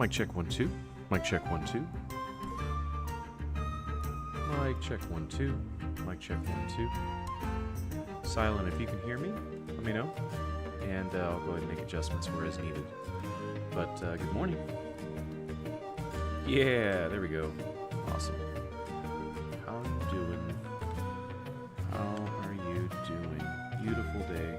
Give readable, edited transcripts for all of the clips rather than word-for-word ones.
Mic check 1 2. Mic check 1 2. Mic check 1 2. Mic check 1 2. Silent, if you can hear me, let me know, and I'll go ahead and make adjustments where as needed. But good morning. Yeah, there we go. Awesome. How are you doing? How are you doing? Beautiful day.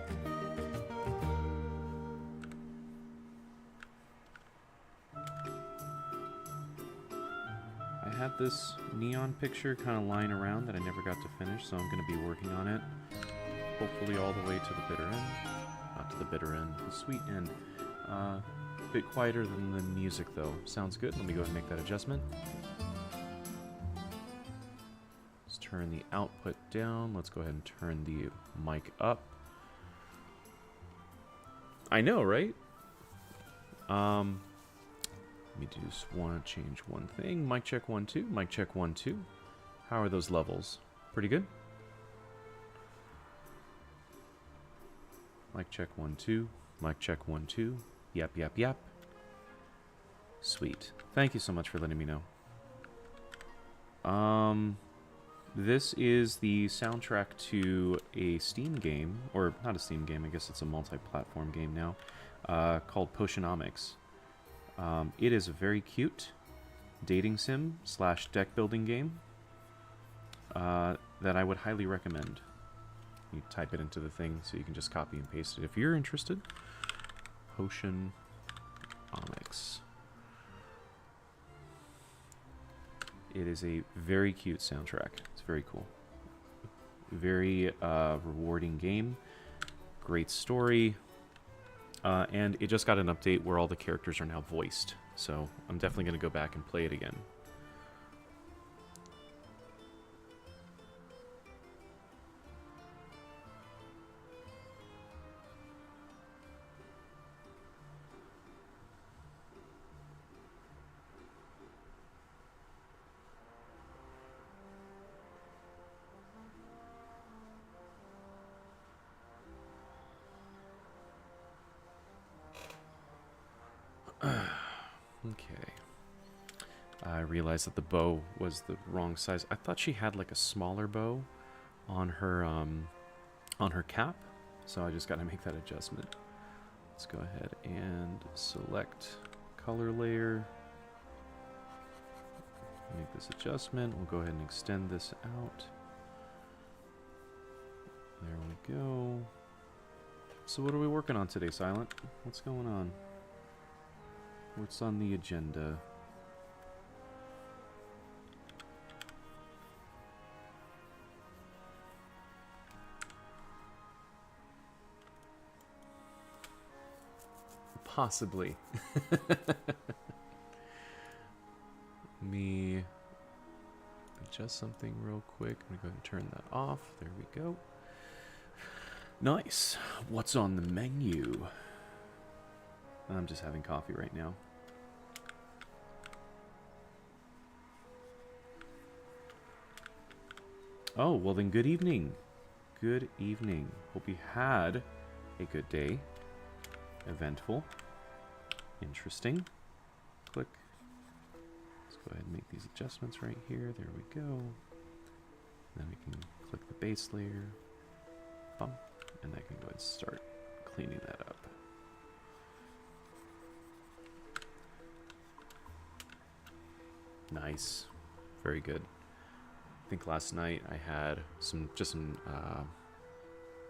I had this neon picture kind of lying around that I never got to finish, so I'm going to be working on it. Hopefully all the way to the bitter end. Not to the bitter end, the sweet end. A bit quieter than the music though. Sounds good. Let me go ahead and make that adjustment. Let's turn the output down. Let's go ahead and turn the mic up. I know, right? Let me just want to change one thing. Mic check 1 2. Mic check 1 2. How are those levels? Pretty good? Mic check 1 2. Mic check 1 2. Yap, yap, yap. Sweet. Thank you so much for letting me know. This is the soundtrack to a Steam game, or not a Steam game, I guess it's a multi-platform game now, called Potionomics. It is a very cute dating sim / deck building game that I would highly recommend. You type it into the thing so you can just copy and paste it if you're interested. Potionomics. It is a very cute soundtrack. It's very cool. Very rewarding game. Great story. And it just got an update where all the characters are now voiced. So I'm definitely going to go back and play it again. Okay. I realized that the bow was the wrong size. I thought she had like a smaller bow on her cap, so I just got to make that adjustment. Let's go ahead and select color layer. Make this adjustment. We'll go ahead and extend this out. There we go. So what are we working on today, Silent? What's going on? What's on the agenda? Possibly. Let me adjust something real quick. I'm going to go ahead and turn that off. There we go. Nice. What's on the menu? I'm just having coffee right now. Oh, well then good evening. Good evening. Hope you had a good day. Eventful. Interesting. Click. Let's go ahead and make these adjustments right here. There we go. Then we can click the base layer. Bump. And I can go ahead and start cleaning that up. Nice. Very good. I think last night I had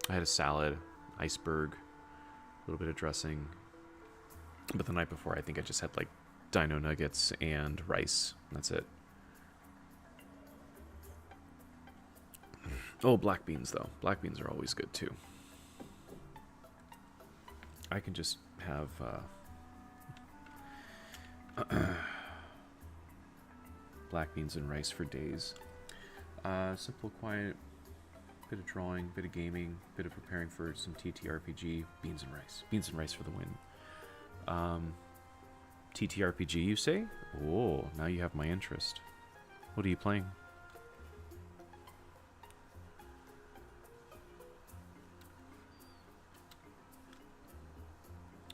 I had a salad, iceberg, a little bit of dressing. But the night before I think I just had like dino nuggets and rice. That's it. Oh, black beans though. Black beans are always good too. I can just have black beans and rice for days. Simple, quiet, bit of drawing, bit of gaming, bit of preparing for some TTRPG. Beans and rice. Beans and rice for the win. TTRPG, you say? Oh, now you have my interest. What are you playing?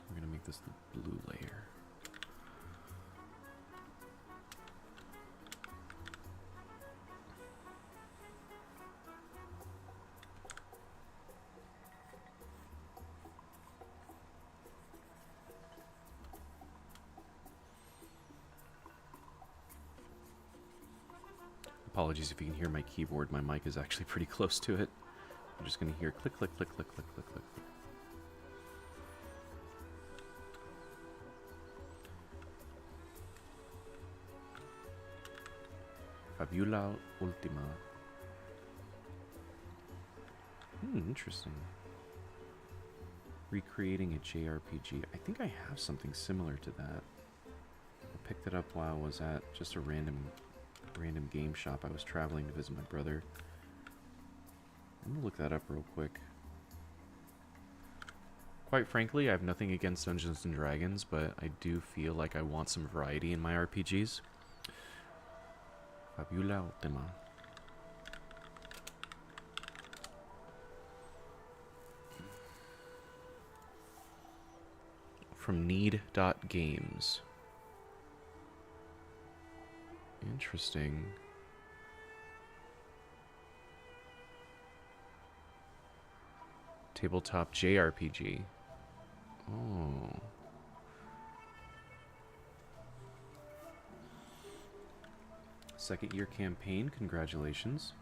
We're gonna make this the blue layer. Apologies if you can hear my keyboard. My mic is actually pretty close to it. I'm just going to hear click, click, click, click, click, click, click, click. Fabula Ultima. Interesting. Recreating a JRPG. I think I have something similar to that. I picked it up while I was at just a random game shop. I was traveling to visit my brother. I'm gonna look that up real quick. Quite frankly, I have nothing against Dungeons and Dragons, but I do feel like I want some variety in my RPGs. Fabula Ultima. From need.games. Interesting. Tabletop JRPG. Oh. Second year campaign, congratulations.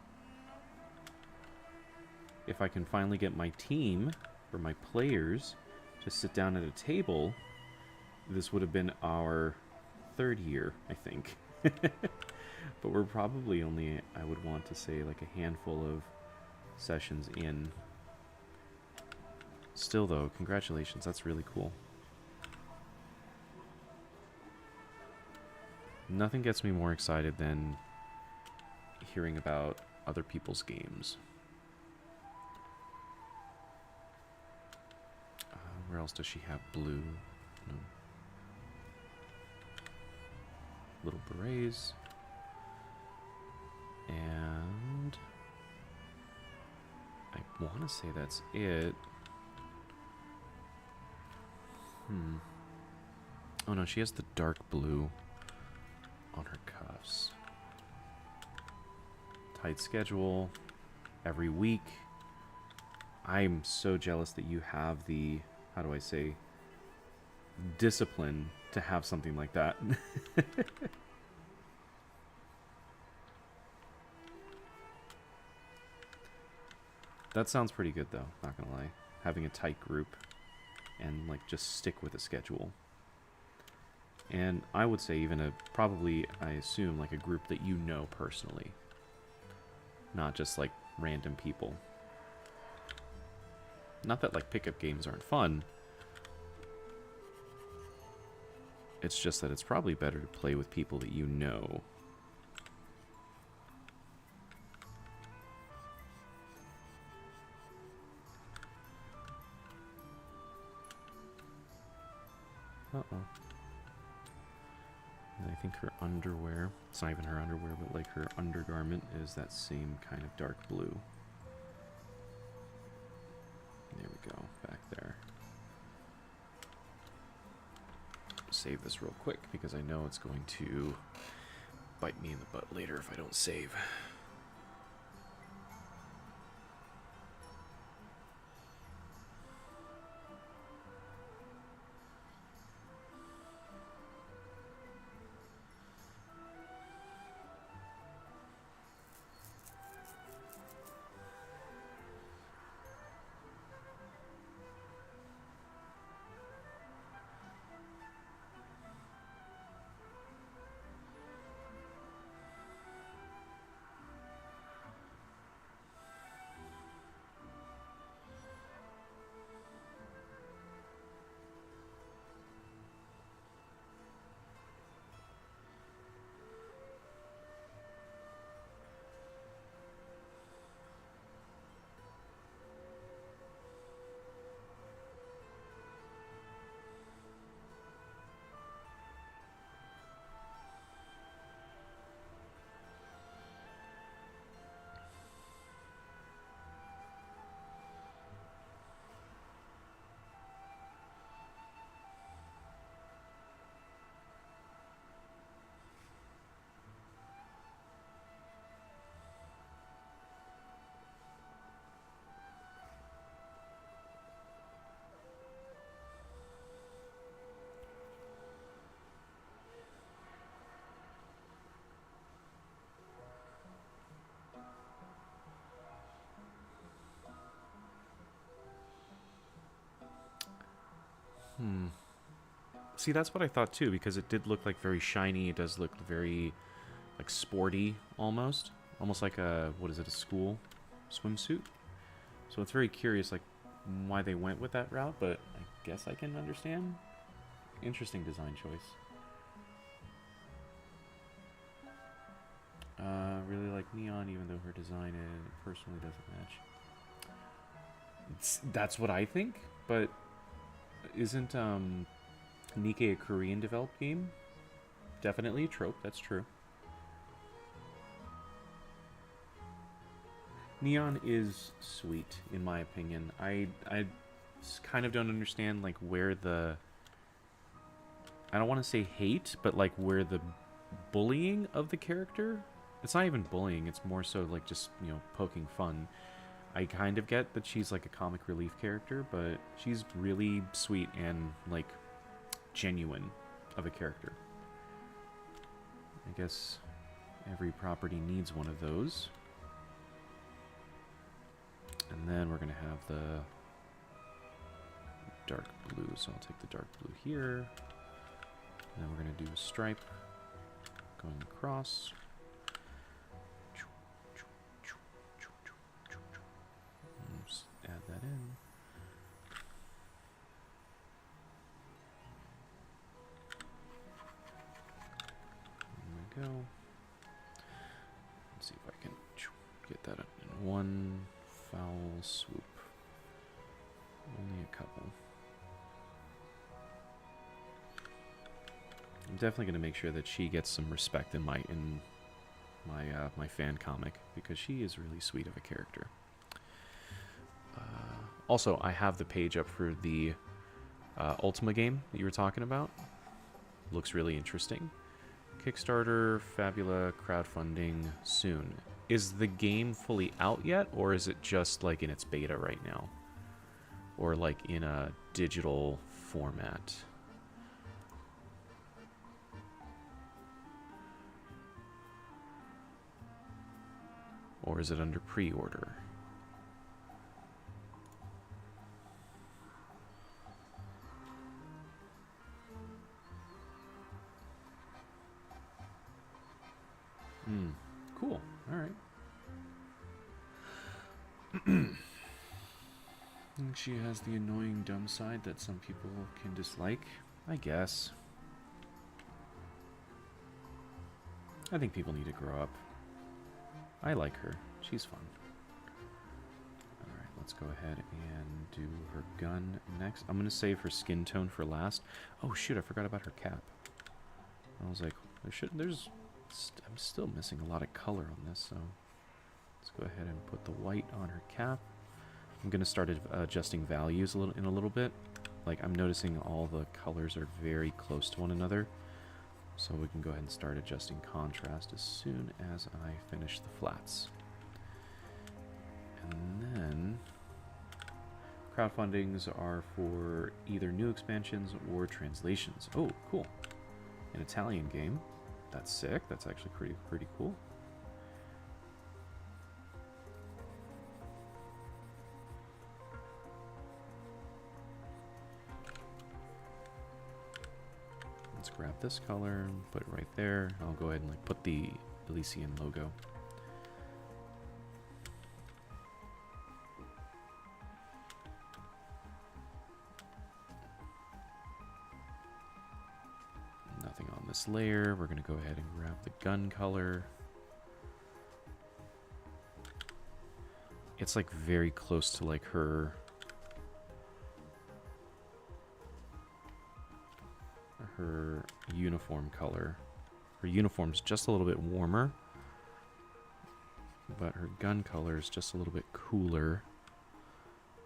If I can finally get my team, or my players, to sit down at a table, this would have been our third year, I think. But we're probably only, I would want to say, like a handful of sessions in. Still though, congratulations, that's really cool. Nothing gets me more excited than hearing about other people's games. Where else does she have blue? No. Little berets. And I want to say that's it. Oh no, she has the dark blue on her cuffs. Tight schedule. Every week. I'm so jealous that you have the, how do I say, discipline to have something like that. That sounds pretty good though, not gonna lie. Having a tight group and like just stick with a schedule. And I would say even a, probably, I assume, like a group that you know personally. Not just like random people. Not that like pickup games aren't fun. It's just that it's probably better to play with people that you know. Uh-oh. And I think her underwear, it's not even her underwear, but like her undergarment is that same kind of dark blue. There we go, back there. Save this real quick because I know it's going to bite me in the butt later if I don't save. See, that's what I thought too, because it did look like very shiny. It does look very, like, sporty almost. Almost like a, what is it, a school swimsuit? So it's very curious, like, why they went with that route, but I guess I can understand. Interesting design choice. Really like Neon, even though her design personally doesn't match. That's what I think, but isn't Nikke a Korean developed game? Definitely a trope, that's true. Neon is sweet, in my opinion. I kind of don't understand, like, where the... I don't want to say hate, but, like, where the bullying of the character... It's not even bullying, it's more so, like, just, you know, poking fun. I kind of get that she's, like, a comic relief character, but she's really sweet and, like, genuine of a character. I guess every property needs one of those. And then we're going to have the dark blue, so I'll take the dark blue here. And then we're going to do a stripe going across. Just add that in. There we go. Let's see if I can get that in one foul swoop. Only a couple. I'm definitely going to make sure that she gets some respect in my fan comic, because she is really sweet of a character. Also, I have the page up for the Ultima game that you were talking about. Looks really interesting. Kickstarter, Fabula, crowdfunding soon. Is the game fully out yet, or is it just like in its beta right now? Or like in a digital format? Or is it under pre-order? Cool. All right. She has the annoying dumb side that some people can dislike, I guess. I think people need to grow up. I like her. She's fun. Alright, let's go ahead and do her gun next. I'm going to save her skin tone for last. Oh shoot, I forgot about her cap. I was like, I'm still missing a lot of color on this, so let's go ahead and put the white on her cap. I'm going to start adjusting values in a little bit. Like, I'm noticing all the colors are very close to one another, so we can go ahead and start adjusting contrast as soon as I finish the flats. And then crowdfundings are for either new expansions or translations. Oh, cool. An Italian game. That's sick. That's actually pretty cool. Let's grab this color and put it right there. I'll go ahead and like put the Elysian logo. Nothing on this layer. We're going to go ahead and grab the gun color. It's like very close to like her uniform color. Her uniform's just a little bit warmer, but her gun color is just a little bit cooler.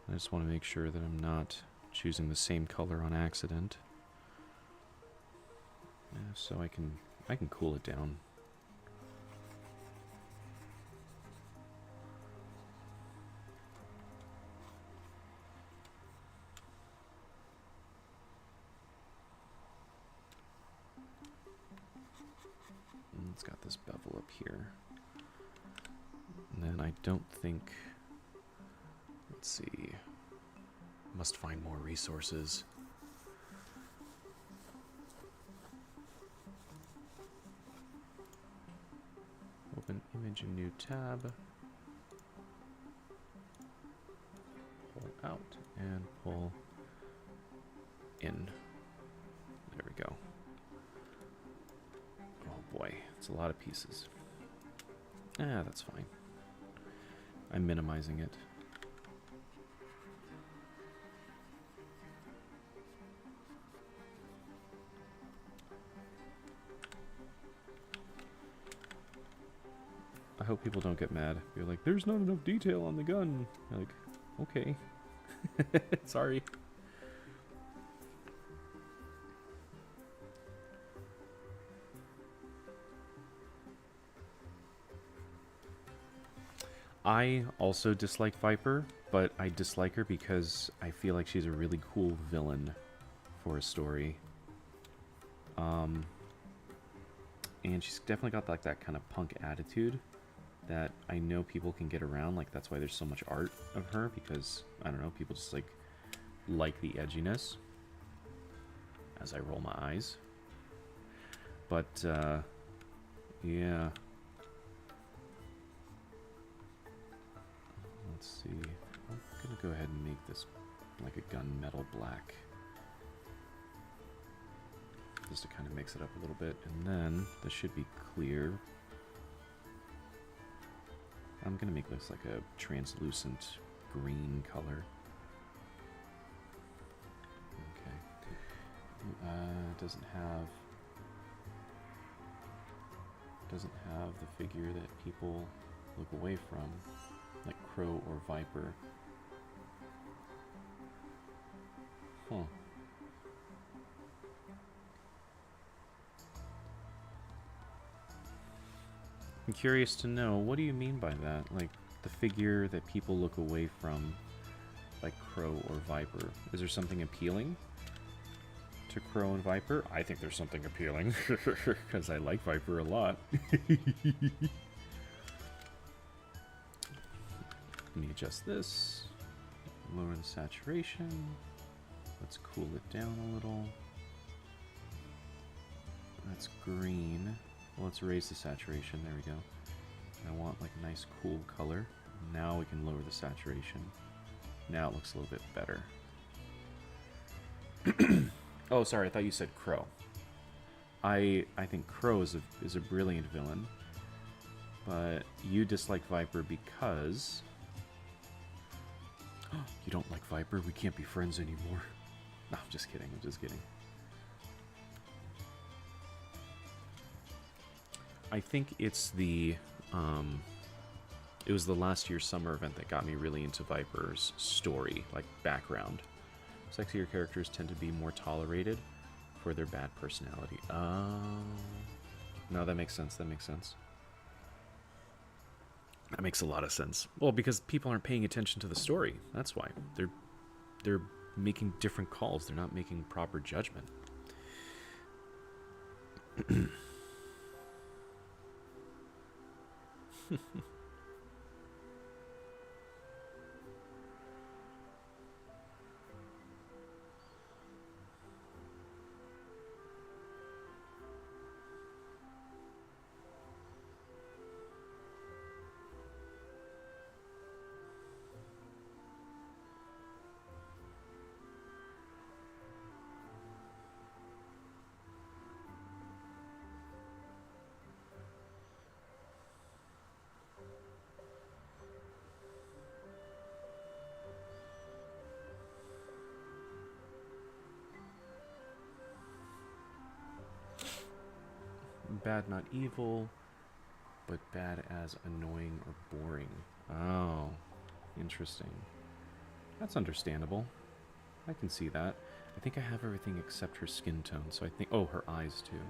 I just want to make sure that I'm not choosing the same color on accident. So I can cool it down. It's got this bevel up here. And then I don't think... Let's see. Must find more resources. Manage a new tab. Pull out and pull in. There we go. Oh boy, it's a lot of pieces. Ah, that's fine. I'm minimizing it. I hope people don't get mad. You're like, there's not enough detail on the gun. You're like, okay. Sorry. I also dislike Viper, but I dislike her because I feel like she's a really cool villain for a story. And she's definitely got like that kind of punk attitude that I know people can get around. Like, that's why there's so much art of her, because, I don't know, people just like the edginess. As I roll my eyes. But, yeah. Let's see. I'm gonna go ahead and make this like a gunmetal black. Just to kind of mix it up a little bit. And then, this should be clear. I'm gonna make this like a translucent green color. Okay. Doesn't have the figure that people look away from, like Crow or Viper. Huh. I'm curious to know, what do you mean by that? Like, the figure that people look away from, like Crow or Viper. Is there something appealing to Crow and Viper? I think there's something appealing, because I like Viper a lot. Let me adjust this. Lower the saturation. Let's cool it down a little. That's green. Well, let's raise the saturation. There we go. I want like a nice cool color. Now we can lower the saturation. Now it looks a little bit better. Oh, sorry. I thought you said Crow. I think Crow is a brilliant villain, but you dislike Viper because you don't like Viper. We can't be friends anymore. No, I'm just kidding. I'm just kidding. I think it's the, it was the last year's summer event that got me really into Viper's story, like background. Sexier characters tend to be more tolerated for their bad personality. No, that makes sense. That makes sense. That makes a lot of sense. Well, because people aren't paying attention to the story. That's why. They're making different calls. They're not making proper judgment. Bad, not evil, but bad as annoying or boring. Oh, interesting. That's understandable. I can see that. I think I have everything except her skin tone, so I think... Oh, her eyes, too.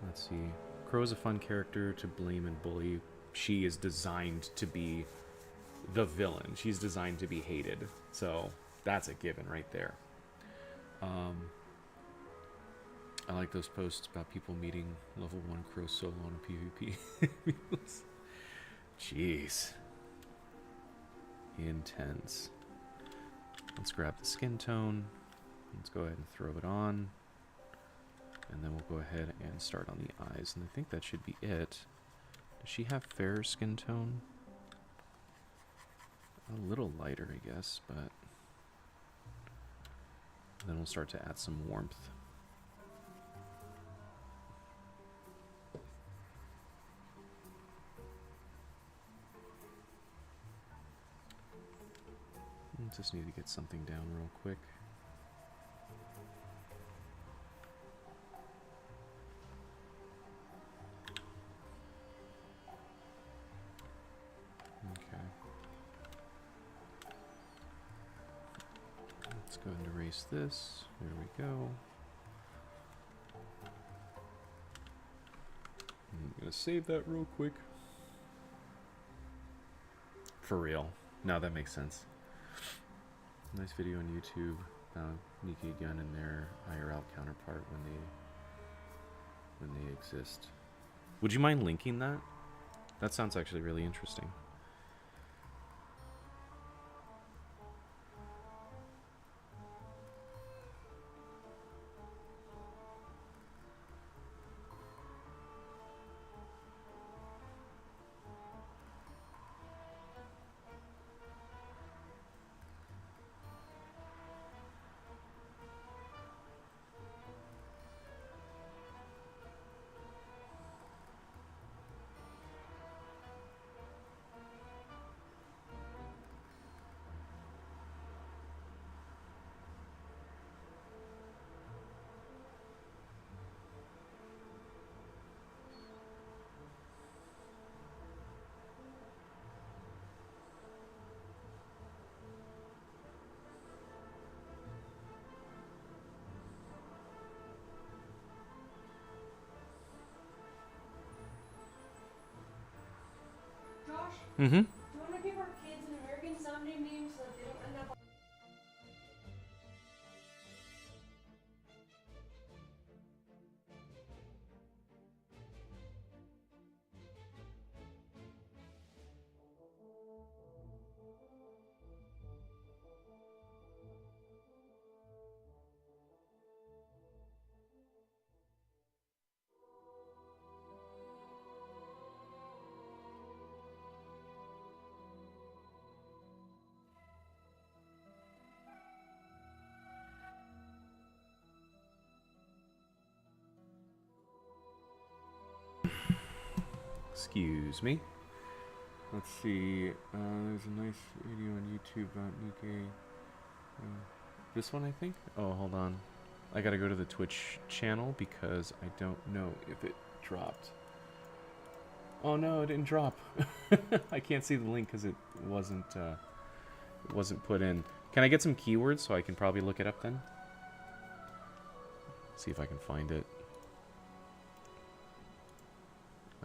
Let's see. Crow is a fun character to blame and bully. She is designed to be the villain. She's designed to be hated. So, that's a given right there. I like those posts about people meeting level 1 Crow solo on a PvP. Jeez. Intense. Let's grab the skin tone. Let's go ahead and throw it on. And then we'll go ahead and start on the eyes. And I think that should be it. Does she have fair skin tone? A little lighter, I guess, but then we'll start to add some warmth. Just need to get something down real quick. Okay. Let's go ahead and erase this. There we go. I'm gonna save that real quick. For real. No, that makes sense. Nice video on YouTube about Nikke Gun and their IRL counterpart when they exist. Would you mind linking that? That sounds actually really interesting. Mm-hmm. Do you want to give our kids an American sounding name so that they don't end up... Excuse me. Let's see. There's a nice video on YouTube about Nikke. This one, I think? Oh, hold on. I gotta go to the Twitch channel because I don't know if it dropped. Oh no, it didn't drop. I can't see the link because it wasn't put in. Can I get some keywords so I can probably look it up then? See if I can find it.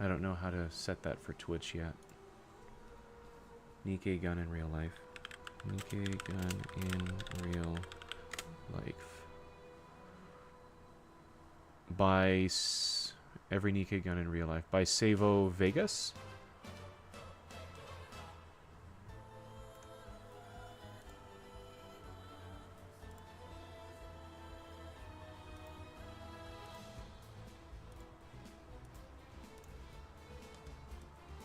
I don't know how to set that for Twitch yet. Nikke Gun in real life. Nikke Gun in real life. By every Nikke Gun in real life. By Savo Vegas.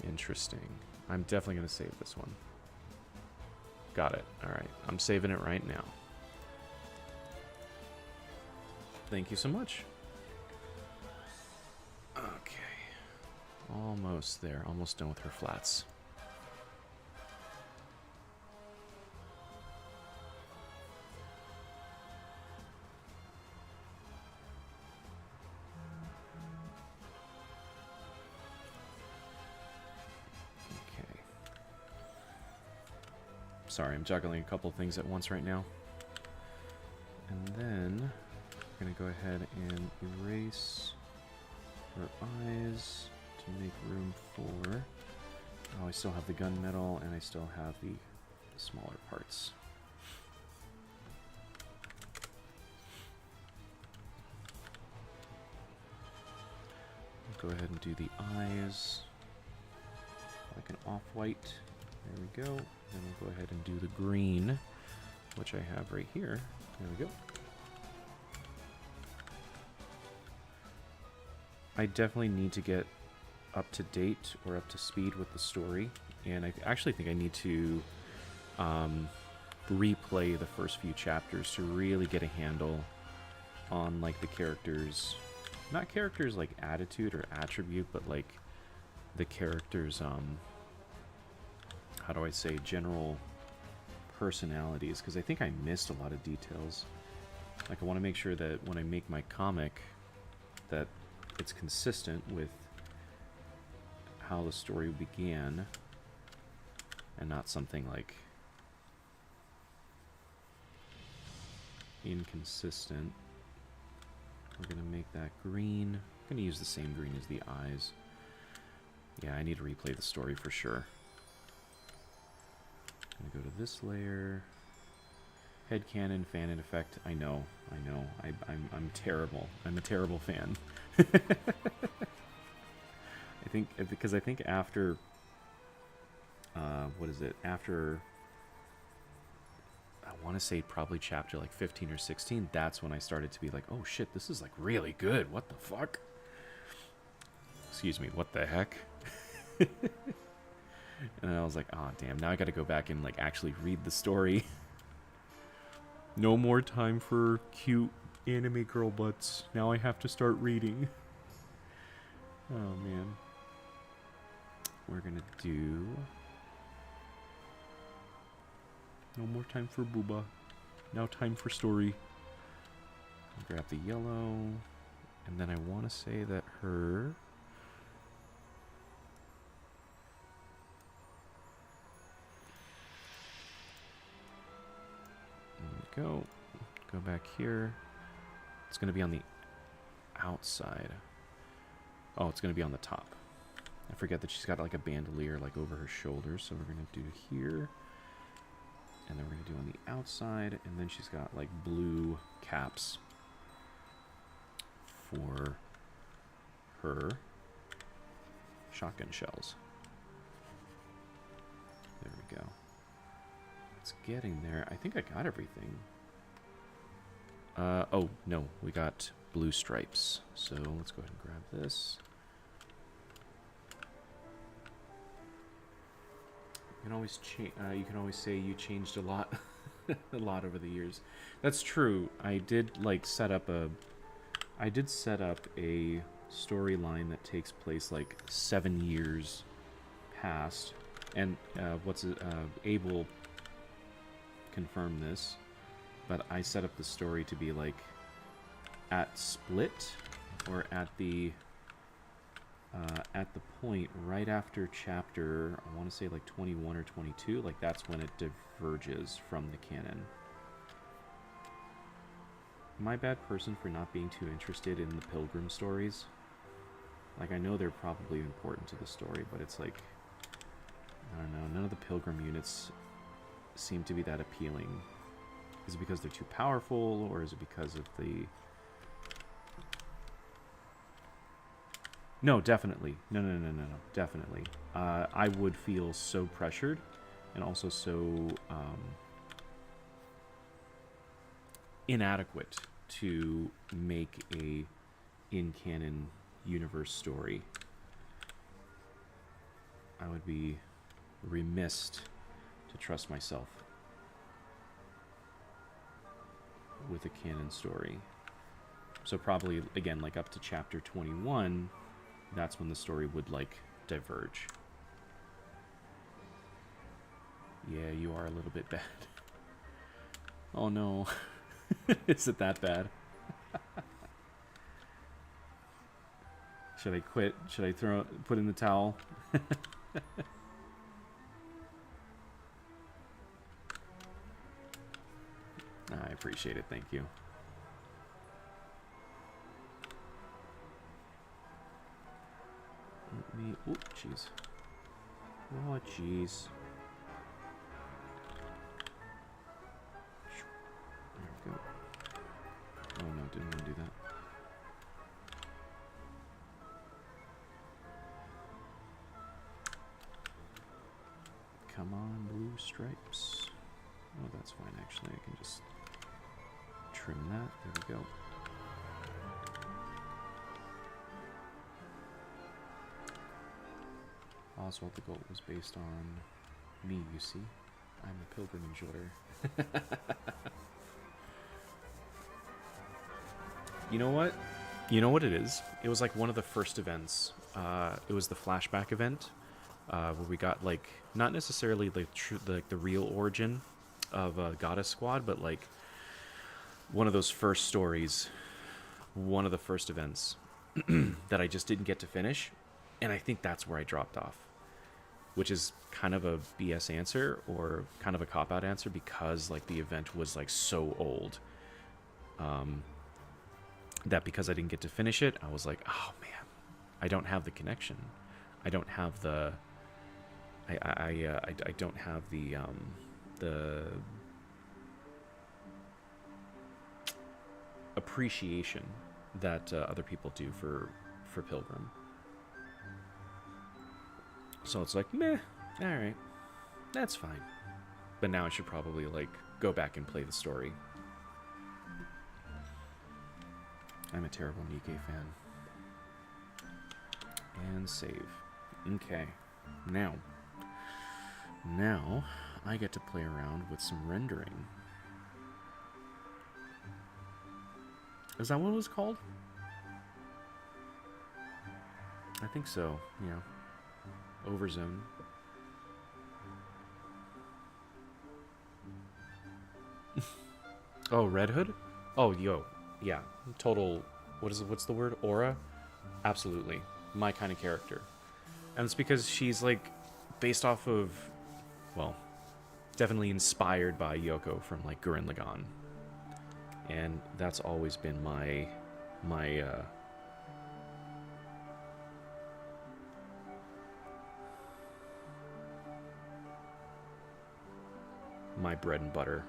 Interesting. I'm definitely going to save this one. Got it. Alright. I'm saving it right now. Thank you so much. Okay. Almost there. Almost done with her flats. Sorry, I'm juggling a couple things at once right now. And then we're going to go ahead and erase her eyes to make room for... Oh, I still have the gunmetal and I still have the smaller parts. Go ahead and do the eyes like an off-white. There we go. Then we'll go ahead and do the green, which I have right here. There we go. I definitely need to get up to date or up to speed with the story, and I actually think I need to replay the first few chapters to really get a handle on like the characters, not characters like attitude or attribute, but like the characters how do I say, general personalities, because I think I missed a lot of details. Like I want to make sure that when I make my comic that it's consistent with how the story began and not something like inconsistent. We're gonna make that green. I'm gonna use the same green as the eyes. Yeah, I need to replay the story for sure. I'm gonna go to this layer. Headcanon, fan in effect. I know. I'm terrible. I'm a terrible fan. I think because I think after what is it? After I want to say probably chapter like 15 or 16, that's when I started to be like, oh shit, this is like really good. What the fuck? Excuse me, what the heck? And then I was like, oh damn, now I gotta go back and like actually read the story. No more time for cute anime girl butts. Now I have to start reading. Oh man. We're gonna do... No more time for booba. Now time for story. I'll grab the yellow. And then I want to say that her... There we go. Go back here. It's going to be on the outside. Oh, it's going to be on the top. I forget that she's got like a bandolier like over her shoulder. So we're going to do here. And then we're going to do on the outside. And then she's got like blue caps for her shotgun shells. There we go. It's getting there. I think I got everything. Oh, no. We got blue stripes. So let's go ahead and grab this. You can always say you changed a lot, a lot over the years. That's true. I did set up a storyline that takes place like 7 years past, and Abel confirmed this, but I set up the story to be like at Split, or at the point right after chapter, I want to say like 21 or 22, like that's when it diverges from the canon. Am I a bad person for not being too interested in the Pilgrim stories? Like, I know they're probably important to the story, but it's like, I don't know, none of the Pilgrim units seem to be that appealing. Is it because they're too powerful, or is it because of the... No, definitely. No, definitely. I would feel so pressured, and also so inadequate to make a in-canon universe story. I would be remiss to trust myself with a canon story. So probably, again, like up to chapter 21... that's when the story would, like, diverge. Yeah, you are a little bit bad. Oh, no. Is it that bad? Should I quit? Should I put in the towel? I appreciate it, thank you. Oh, jeez. Oh, jeez. There we go. Oh, no, didn't want to do that. Come on, blue stripes. Oh, that's fine, actually. I can just trim that. There we go. Oswald the Goat was based on me, you see. I'm a pilgrim enjoyer. You know what? You know what it is? It was like one of the first events. It was the flashback event where we got like not necessarily like the real origin of Goddess Squad, but like one of those first stories, one of the first events that I just didn't get to finish, and I think that's where I dropped off, which is kind of a BS answer or kind of a cop-out answer because like the event was like so old. That because I didn't get to finish it, I was like, oh man, I don't have the connection. I don't have the. I don't have the appreciation that other people do for Pilgrim. So it's like, meh, all right, that's fine. But now I should probably like go back and play the story. I'm a terrible Nikke fan. And save. Okay. Now I get to play around with some rendering. Is that what it was called? I think so, yeah. Overzone. Oh, Red Hood? Oh, yo. Yeah, total, what's the word? Aura? Absolutely. My kind of character. And it's because she's, like, based off of, well, definitely inspired by Yoko from, like, Gurren Lagann. And that's always been my bread and butter.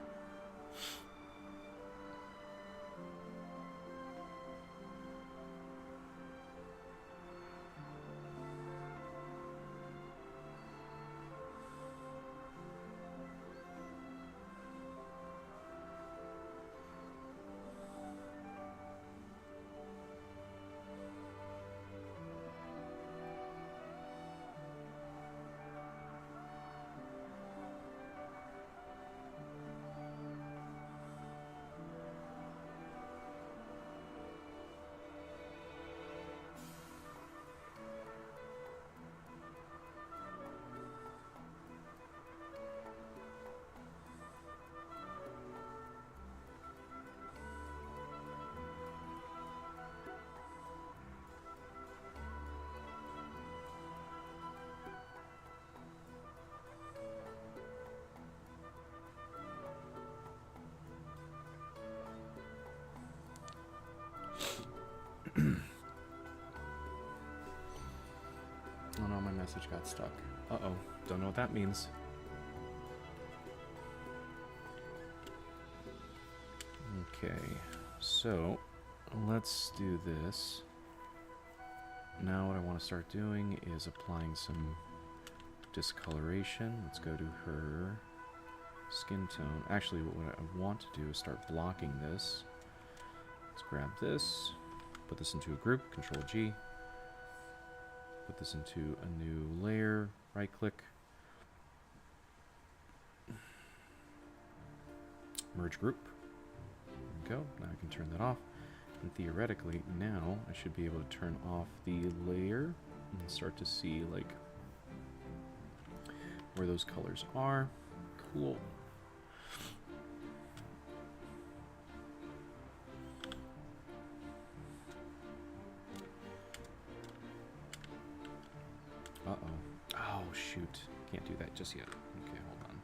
Oh no, my message got stuck. Uh-oh, don't know what that means. Okay, so let's do this. Now what I want to start doing is applying some discoloration. Let's go to her skin tone. Actually, what I want to do is start blocking this. Let's grab this, put this into a group, Control G. Put this into a new layer, right click. Merge group. There we go. Now I can turn that off. And theoretically, now I should be able to turn off the layer and start to see like where those colors are. Cool. Uh-oh. Oh, shoot. Can't do that just yet. Okay, hold on.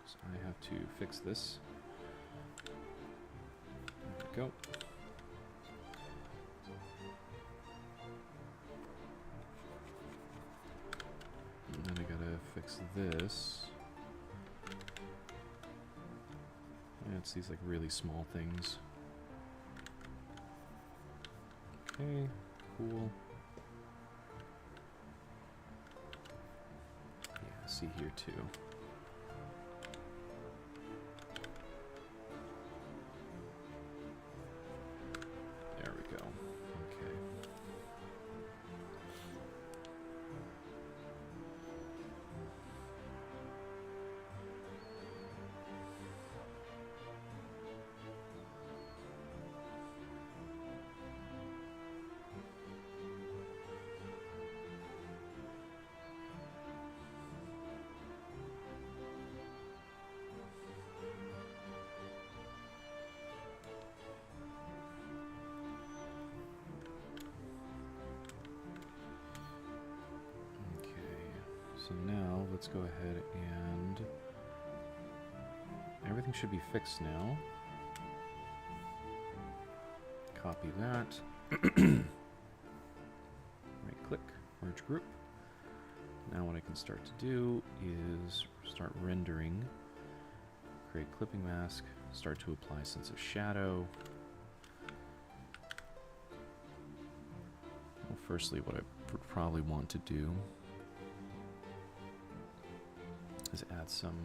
So I have to fix this. There we go. And then I gotta fix this. Yeah, it's these like really small things. Okay, cool. See here too. There we go. Okay. So now let's go ahead and everything should be fixed now. Copy that. Right click, merge group. Now what I can start to do is start rendering, create clipping mask, start to apply sense of shadow. Well, firstly, what I would probably want to do is add some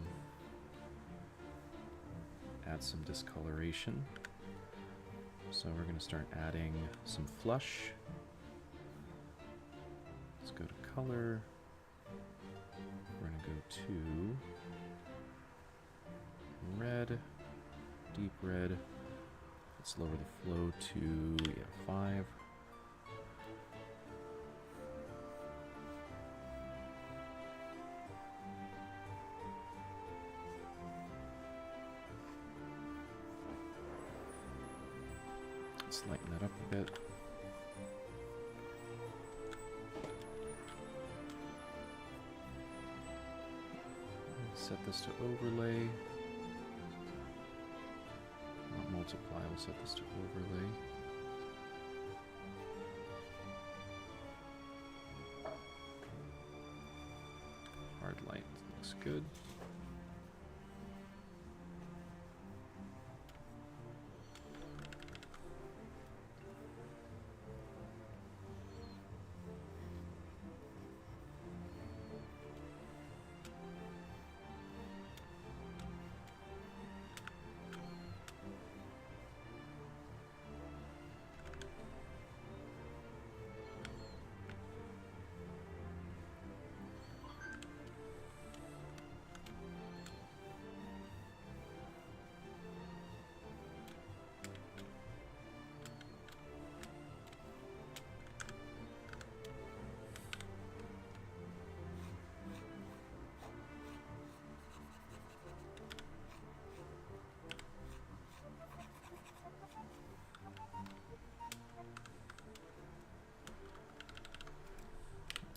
discoloration. So we're going to start adding some flush. Let's go to color. We're going to go to red, deep red. Let's lower the flow to 5. Let's lighten that up a bit. Set this to overlay. Not multiply, we'll set this to overlay. Hard light looks good.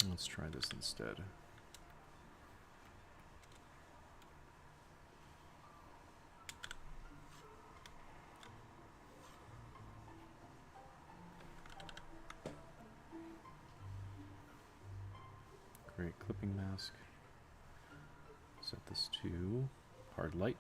Let's try this instead. Create clipping mask. Set this to hard light.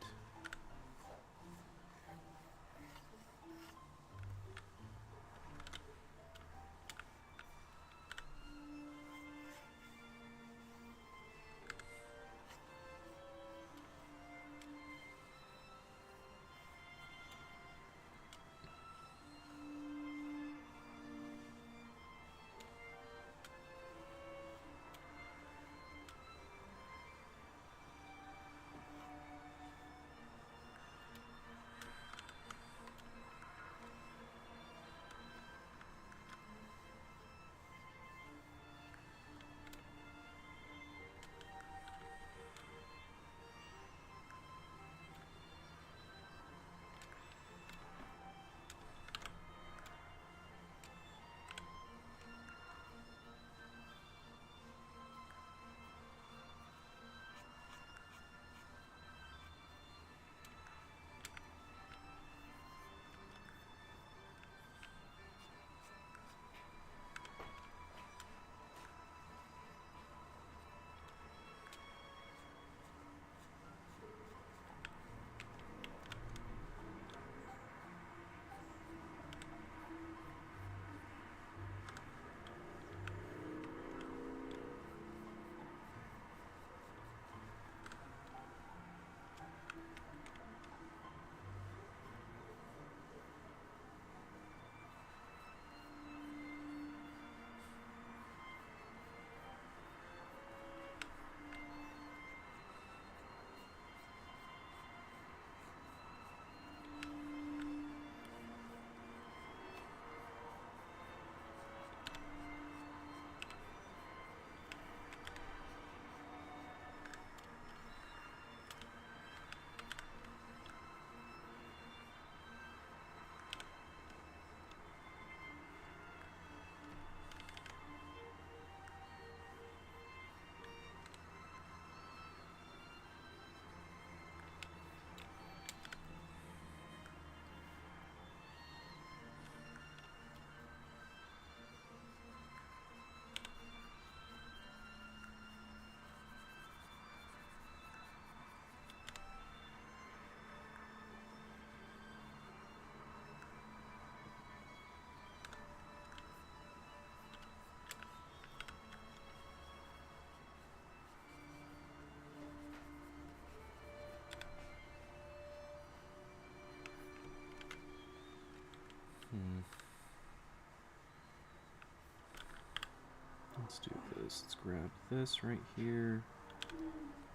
Let's do this. Let's grab this right here.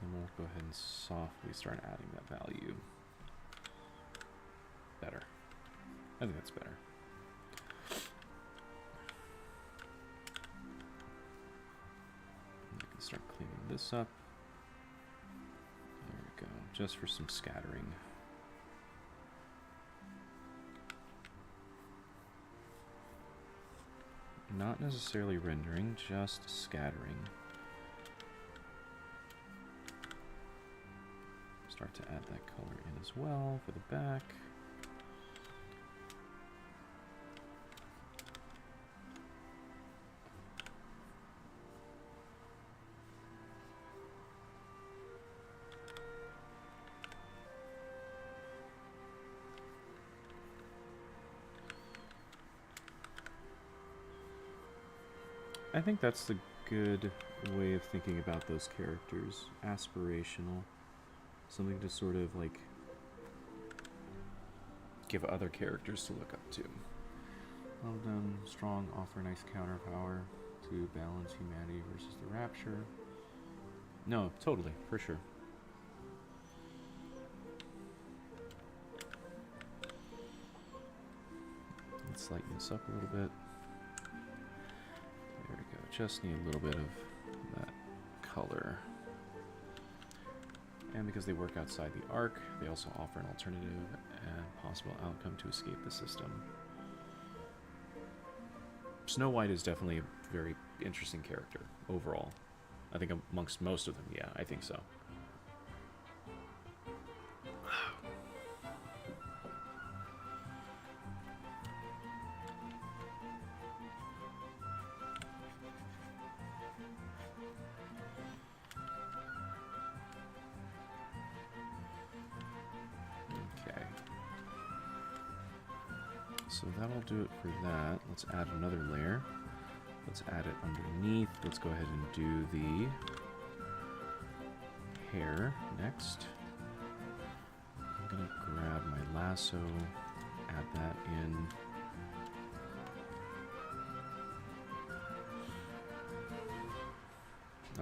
And we'll go ahead and softly start adding that value. Better. I think that's better. And I can start cleaning this up. There we go. Just for some scattering. Not necessarily rendering, just scattering. Start to add that color in as well for the back. I think that's the good way of thinking about those characters. Aspirational. Something to sort of like give other characters to look up to. Love them, strong, offer nice counter power to balance humanity versus the rapture. No, totally, for sure. Let's lighten this up a little bit. There we go. Just need a little bit of that color. And because they work outside the arc, they also offer an alternative and possible outcome to escape the system. Snow White is definitely a very interesting character overall. I think amongst most of them, yeah, I think so. So that'll do it for that. Let's add another layer. Let's add it underneath. Let's go ahead and do the hair next. I'm gonna grab my lasso, add that in.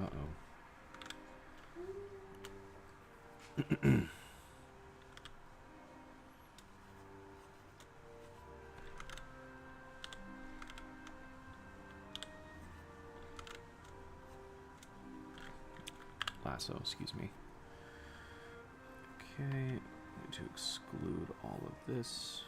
Uh-oh. Lasso, excuse me. Okay, I need to exclude all of this.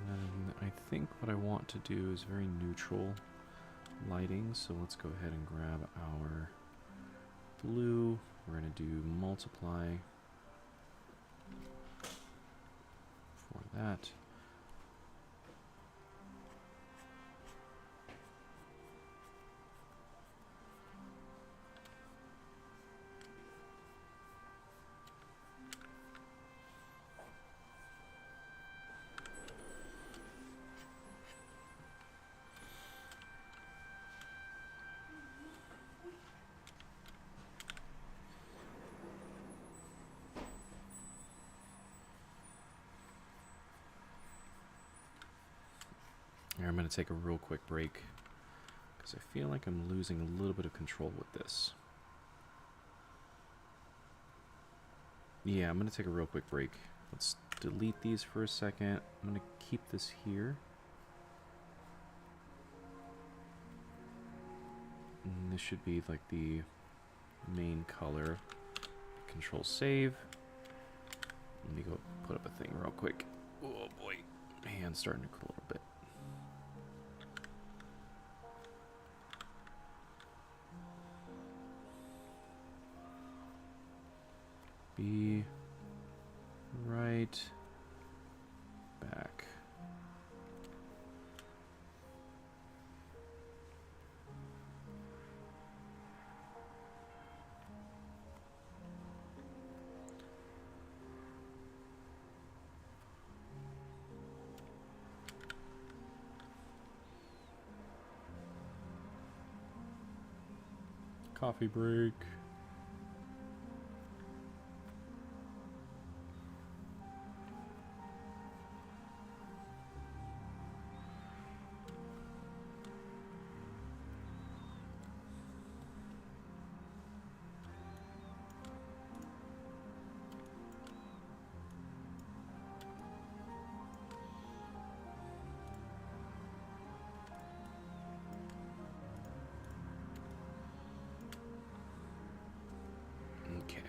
And I think what I want to do is very neutral lighting, so let's go ahead and grab our blue. We're going to do multiply for that. Here, I'm going to take a real quick break because I feel like I'm losing a little bit of control with this. Yeah, I'm going to take a real quick break. Let's delete these for a second. I'm going to keep this here. And this should be like the main color. Control save. Let me go put up a thing real quick. Oh boy, my hand's starting to cool a little bit. Be right back. Coffee break. Okay.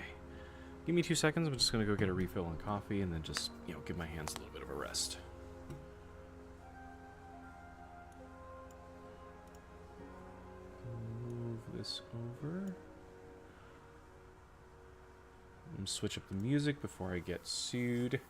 Give me 2 seconds. I'm just going to go get a refill on coffee and then just, give my hands a little bit of a rest. Move this over. Switch up the music before I get sued.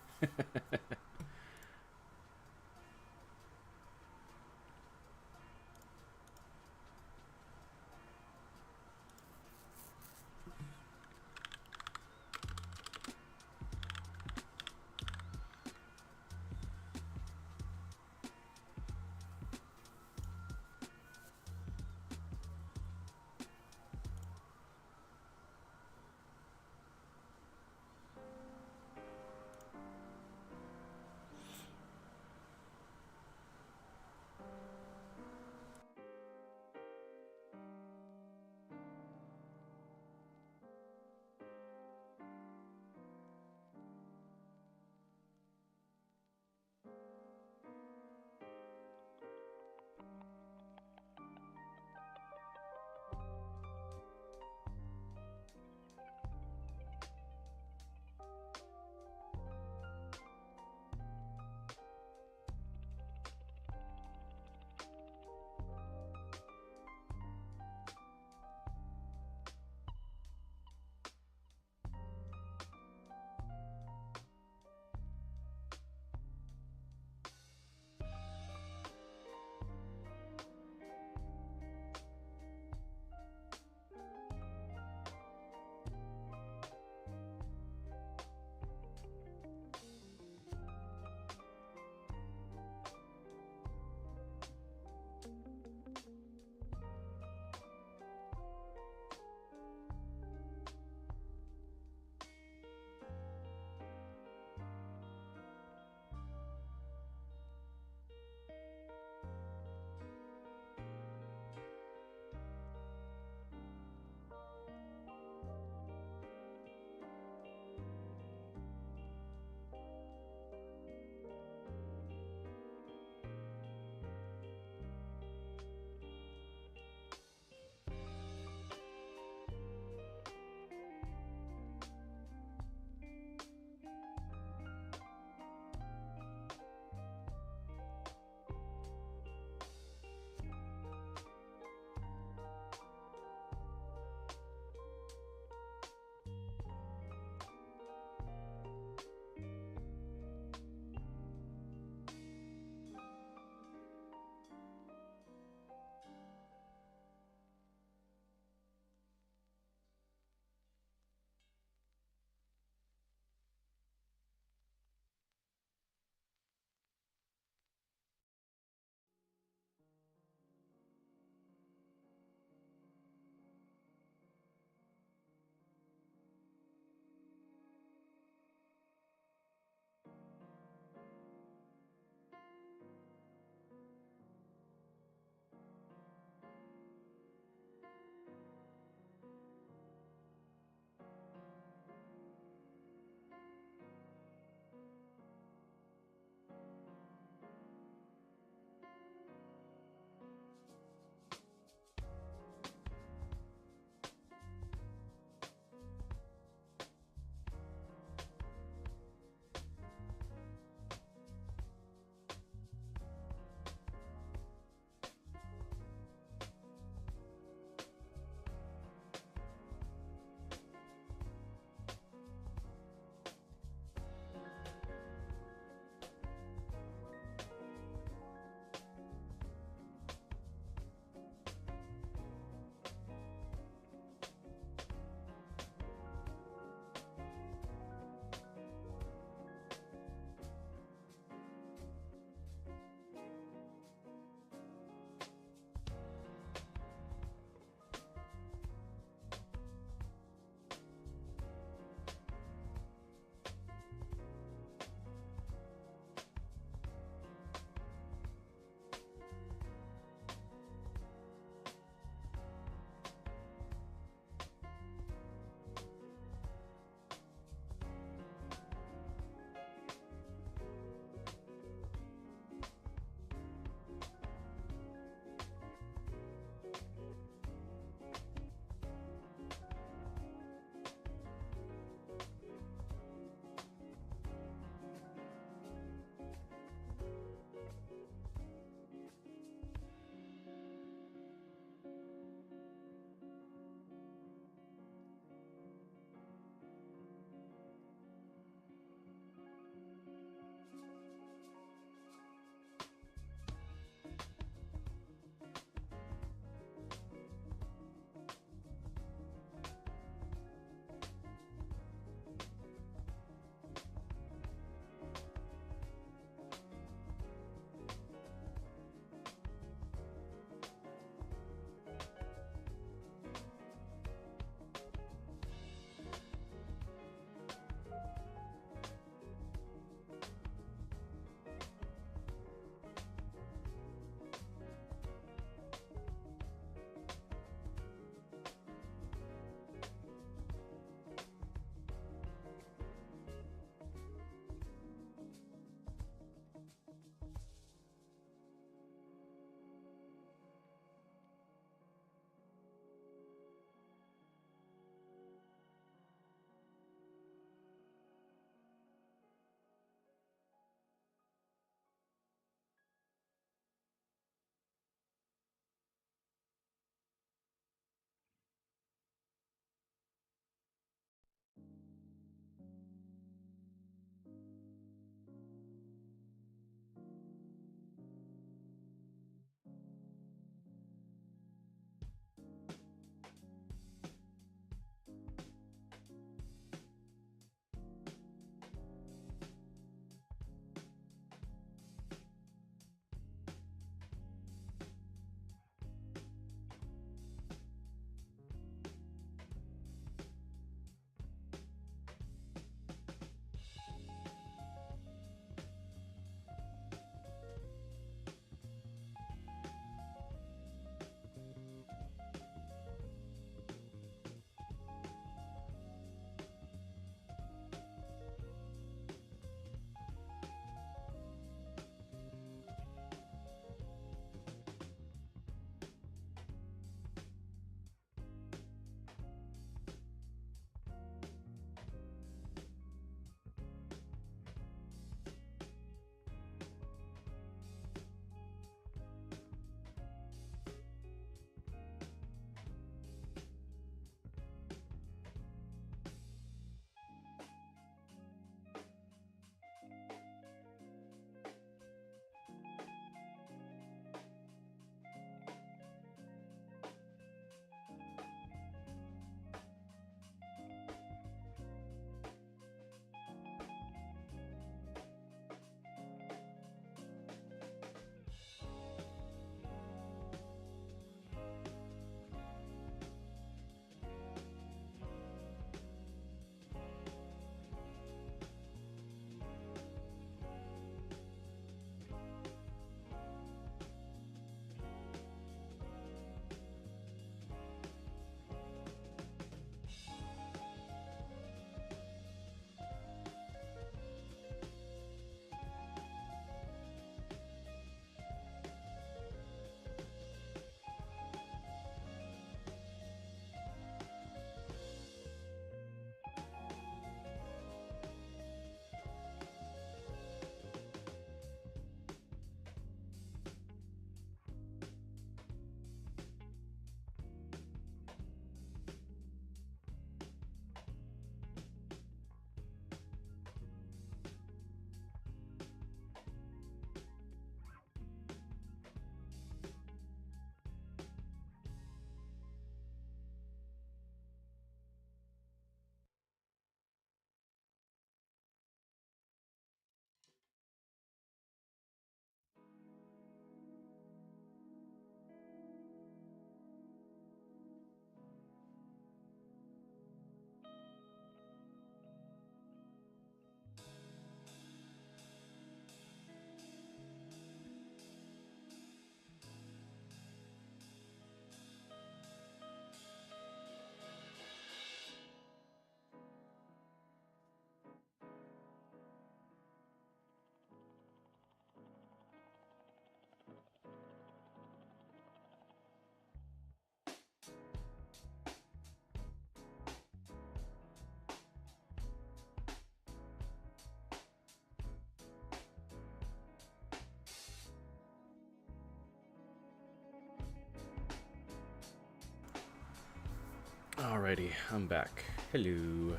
Alrighty, I'm back. Hello.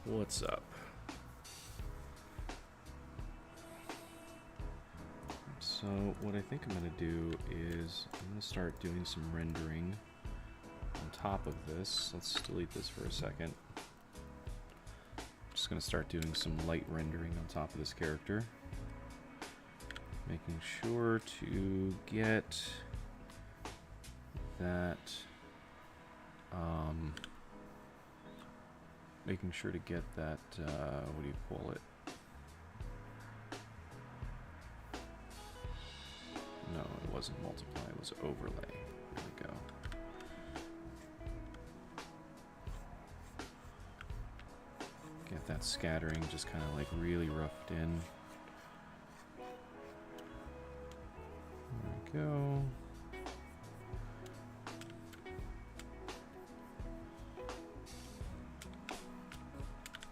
What's up? So what I think I'm going to do is I'm going to start doing some rendering on top of this. Let's delete this for a second. Just going to start doing some light rendering on top of this character. Making sure to get that what do you call it? No, it wasn't multiply, it was overlay. There we go. Get that scattering just kind of like really roughed in. There we go.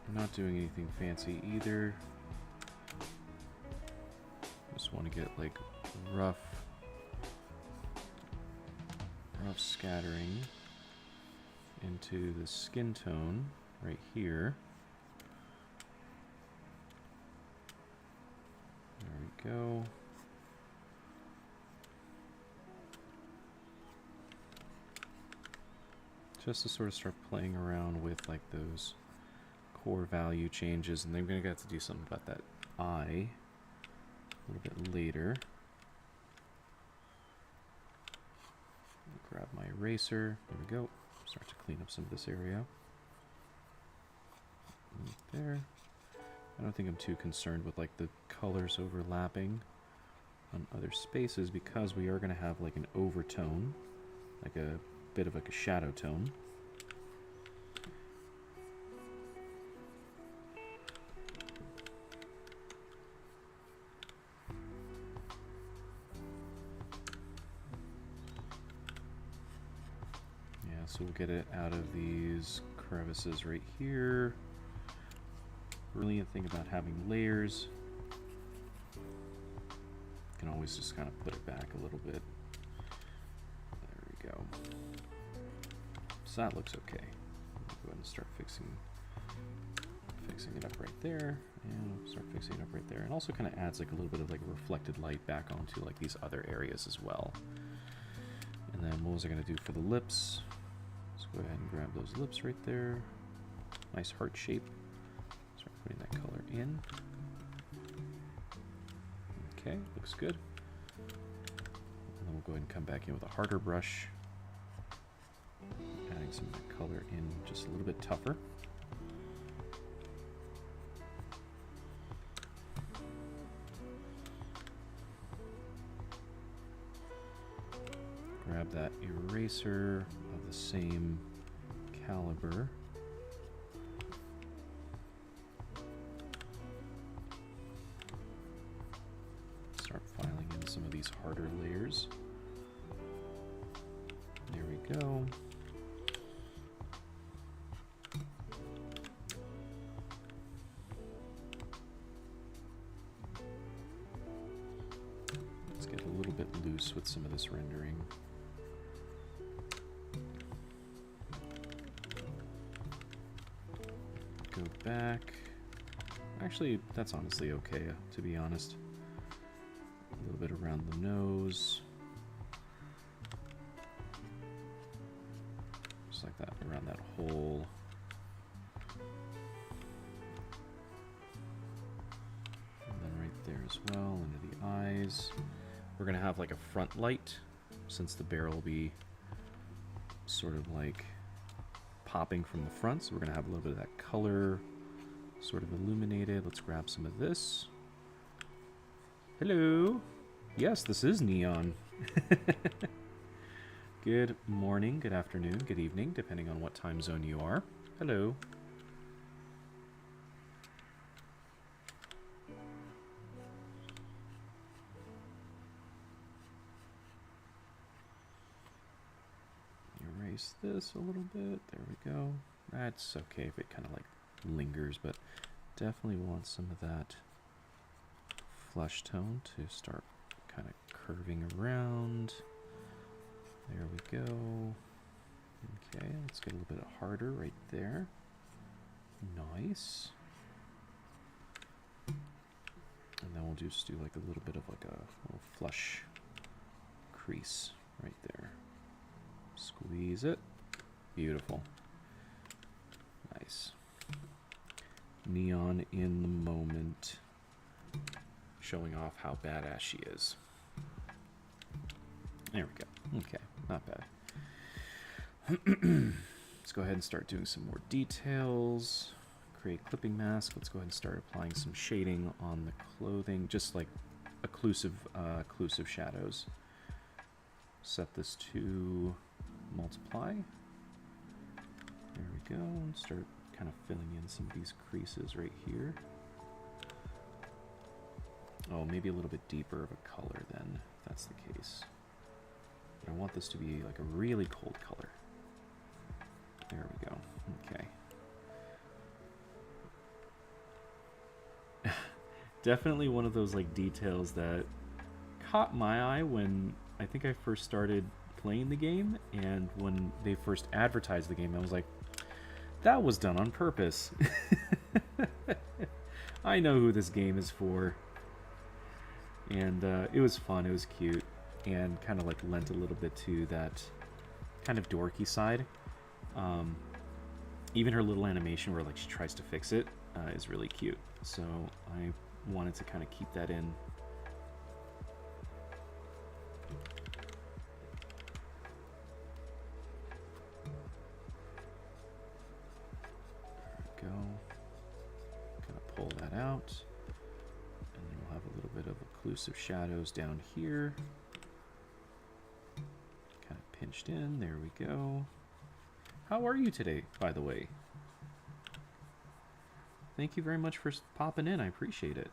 I'm not doing anything fancy either. Just want to get like rough scattering into the skin tone right here. There we go. Just to sort of start playing around with like those core value changes, and then I'm going to have to do something about that eye a little bit later. Grab my eraser. There we go. Start to clean up some of this area. Right there. I don't think I'm too concerned with like the colors overlapping on other spaces because we are going to have like an overtone, like a bit of like a shadow tone. So we'll get it out of these crevices right here. Brilliant thing about having layers. You can always just kind of put it back a little bit. There we go. So that looks okay. I'll go ahead and start fixing it up right there. And we'll start fixing it up right there. And also kind of adds like a little bit of like a reflected light back onto like these other areas as well. And then what was I going to do for the lips? Let's go ahead and grab those lips right there. Nice heart shape. Start putting that color in. Okay, looks good. And then we'll go ahead and come back in with a harder brush. Adding some of that color in just a little bit tougher. Grab that eraser of the same caliber. Start filing in some of these harder layers. There we go. Let's get a little bit loose with some of this rendering. Go back. Actually, that's honestly okay, to be honest. A little bit around the nose. Just like that, around that hole. And then right there as well, into the eyes. We're gonna have like a front light, since the barrel will be sort of like popping from the front, so we're going to have a little bit of that color sort of illuminated. Let's grab some of this. Hello. Yes, this is neon. Good morning, good afternoon, good evening, depending on what time zone you are. Hello. Erase this a little bit. There we go. That's okay if it kind of like lingers, but definitely want some of that flush tone to start kind of curving around. There we go. Okay, let's get a little bit harder right there. Nice. And then we'll just do like a little bit of like a little flush crease right there. Squeeze it. Beautiful. Nice. Neon in the moment. Showing off how badass she is. There we go. Okay, not bad. Let's go ahead and start doing some more details. Create clipping mask. Let's go ahead and start applying some shading on the clothing, just like occlusive shadows. Set this to multiply. There we go. And start kind of filling in some of these creases right here. Oh, maybe a little bit deeper of a color then, if that's the case. But I want this to be like a really cold color. There we go. Okay. Definitely one of those like details that caught my eye when I think I first started playing the game, and when they first advertised the game, I was like, that was done on purpose. I know who this game is for. And it was fun, it was cute, and kind of like lent a little bit to that kind of dorky side. Even her little animation where like she tries to fix it is really cute. So I wanted to kind of keep that in. There we go. Kind of pull that out. And then we'll have a little bit of occlusive shadows down here. Kind of pinched in. There we go. How are you today, by the way? Thank you very much for popping in. I appreciate it.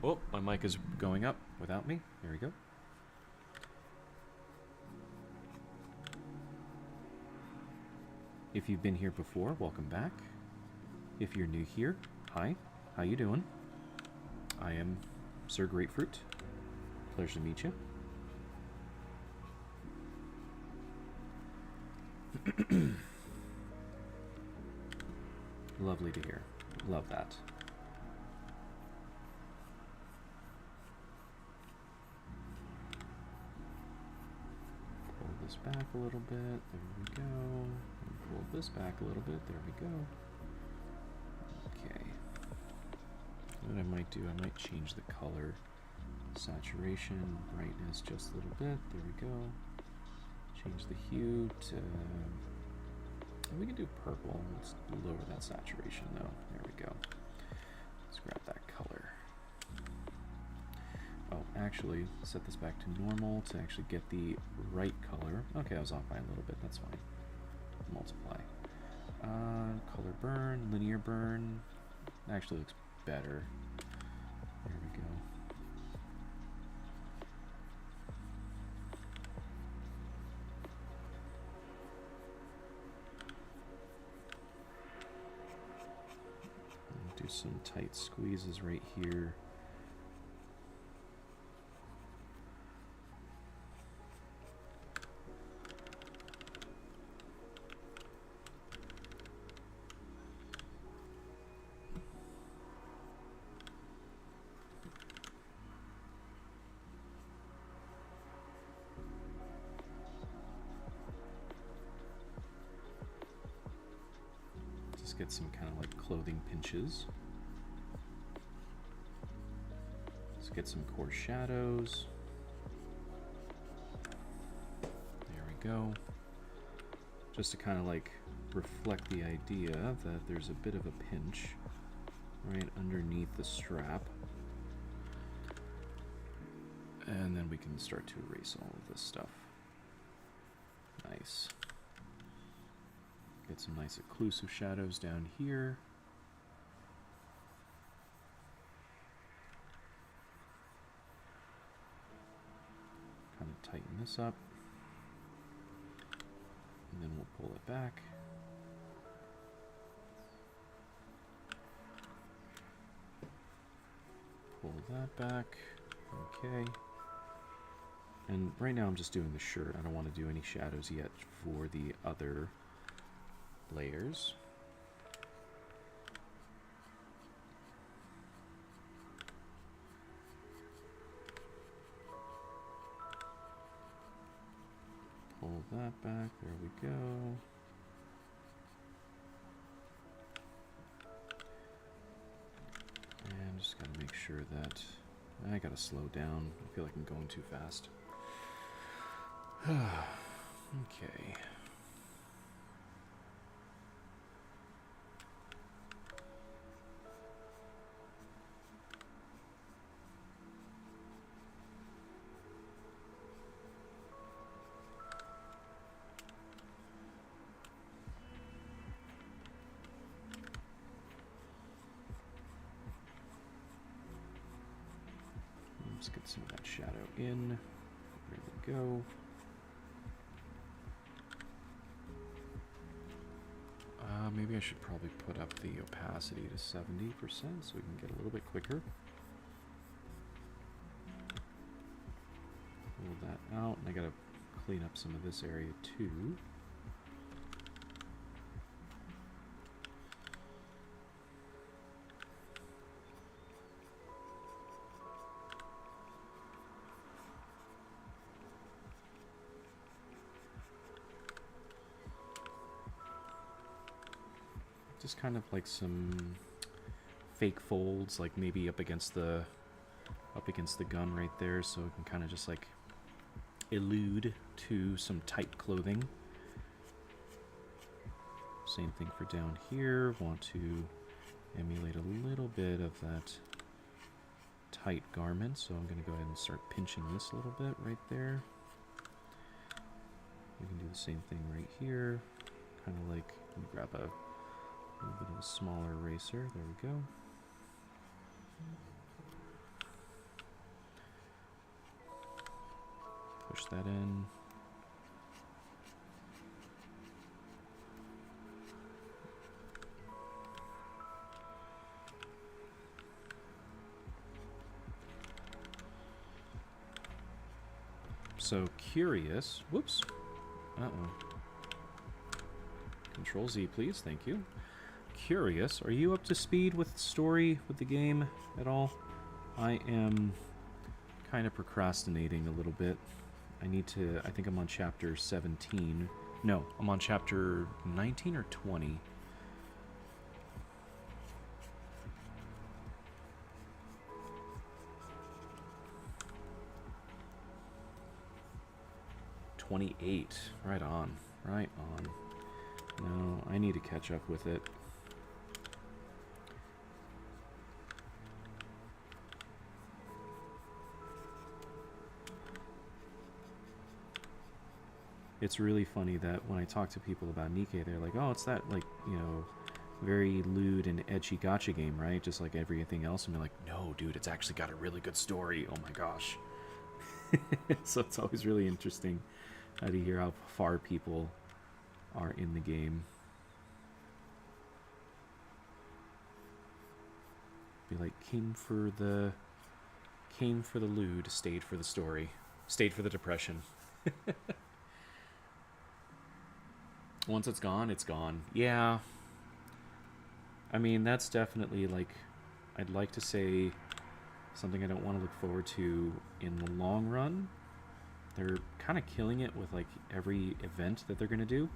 Oh, my mic is going up without me. There we go. If you've been here before, welcome back. If you're new here, hi. How you doing? I am Sir Grapefruit. Pleasure to meet you. Lovely to hear. Love that. Pull this back a little bit. There we go. And pull this back a little bit. There we go. Okay. What I might do, I might change the color. Saturation, brightness just a little bit. There we go. Change the hue to... we can do purple. Let's lower that saturation though. There we go. Let's grab that color. Oh, actually, set this back to normal to actually get the right color. Okay, I was off by a little bit. That's fine. Multiply. Color burn, linear burn. Actually looks better. There we go. Do some tight squeezes right here. Just get some kind of like clothing pinches. Let's get some coarse shadows. There we go. Just to kind of like reflect the idea that there's a bit of a pinch right underneath the strap. And then we can start to erase all of this stuff. Nice. Get some nice occlusive shadows down here. Kind of tighten this up. And then we'll pull it back. Pull that back. Okay. And right now I'm just doing the shirt. I don't want to do any shadows yet for the other layers. Pull that back. There we go. And just gotta make sure that I gotta slow down. I feel like I'm going too fast. Okay. Let's get some of that shadow in. There we go. Maybe I should probably put up the opacity to 70% so we can get a little bit quicker. Pull that out, and I gotta clean up some of this area too. Just kind of like some fake folds, like maybe up against the gun right there, so it can kind of just like allude to some tight clothing. Same thing for down here. Want to emulate a little bit of that tight garment, so I'm going to go ahead and start pinching this a little bit right there. We can do the same thing right here. Kind of like, let me grab a little bit of a smaller eraser. There we go. Push that in. So curious. Whoops. Uh-oh. Control Z, please. Thank you. Curious, are you up to speed with story with the game at all? I am kind of procrastinating a little bit. I think I'm on chapter 17. No, I'm on chapter 19 or 20. $28. Right on. Right on. No, I need to catch up with it. It's really funny that when I talk to people about Nikke, they're like, oh, it's that, like, you know, very lewd and edgy gacha game, right? Just like everything else. And they're like, no, dude, it's actually got a really good story. Oh my gosh. So it's always really interesting to hear how far people are in the game. Be like, came for the lewd, stayed for the story, stayed for the depression. Once it's gone, it's gone. Yeah. I mean, that's definitely, like, I'd like to say something I don't want to look forward to in the long run. They're kind of killing it with, like, every event that they're going to do.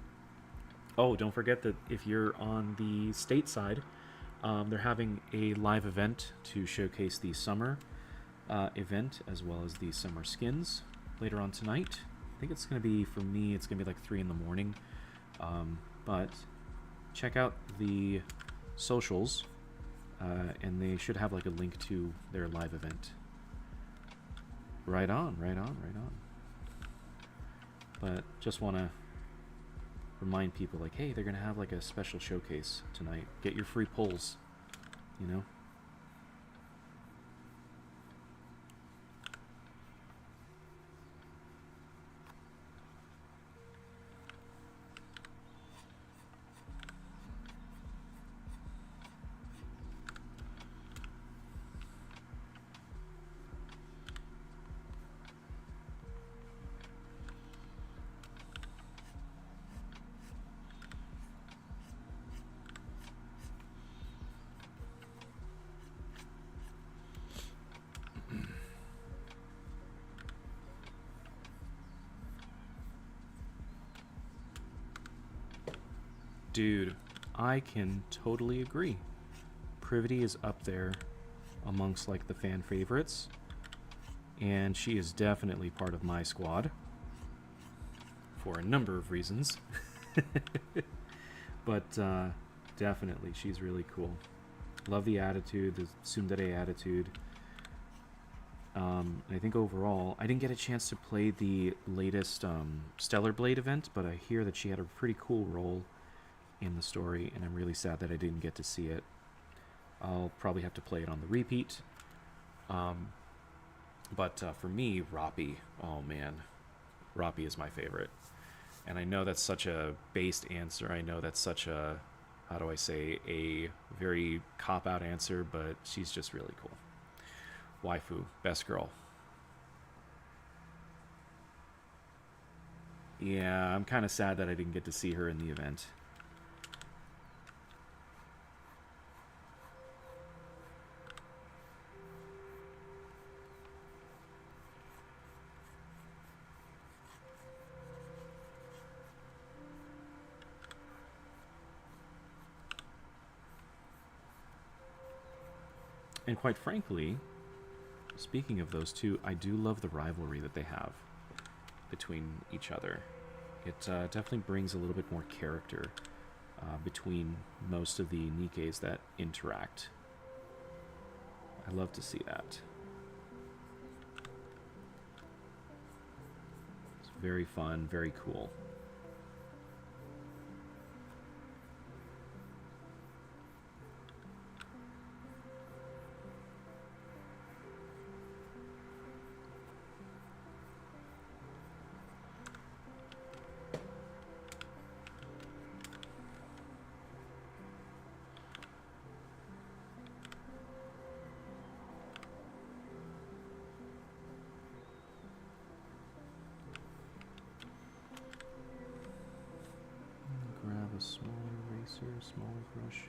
Oh, don't forget that if you're on the state side, they're having a live event to showcase the summer event as well as the summer skins later on tonight. I think it's going to be, for me, it's going to be like 3 in the morning. But check out the socials, and they should have like a link to their live event. Right on, right on, right on. But just want to remind people, like, hey, they're going to have like a special showcase tonight. Get your free pulls, you know? Dude, I can totally agree. Privity is up there amongst like the fan favorites, and she is definitely part of my squad for a number of reasons. But definitely, she's really cool. Love the attitude, the tsundere attitude. And I think overall, I didn't get a chance to play the latest Stellar Blade event, but I hear that she had a pretty cool role in the story, and I'm really sad that I didn't get to see it. I'll probably have to play it on the repeat. But for me, Roppy, oh man, Roppy is my favorite. And I know that's such a based answer. I know that's such a, how do I say, a very cop-out answer, but she's just really cool. Waifu, best girl. Yeah, I'm kind of sad that I didn't get to see her in the event. And quite frankly, speaking of those two, I do love the rivalry that they have between each other. It definitely brings a little bit more character between most of the Nikkes that interact. I love to see that. It's very fun, very cool. Grab a smaller eraser, smaller brush.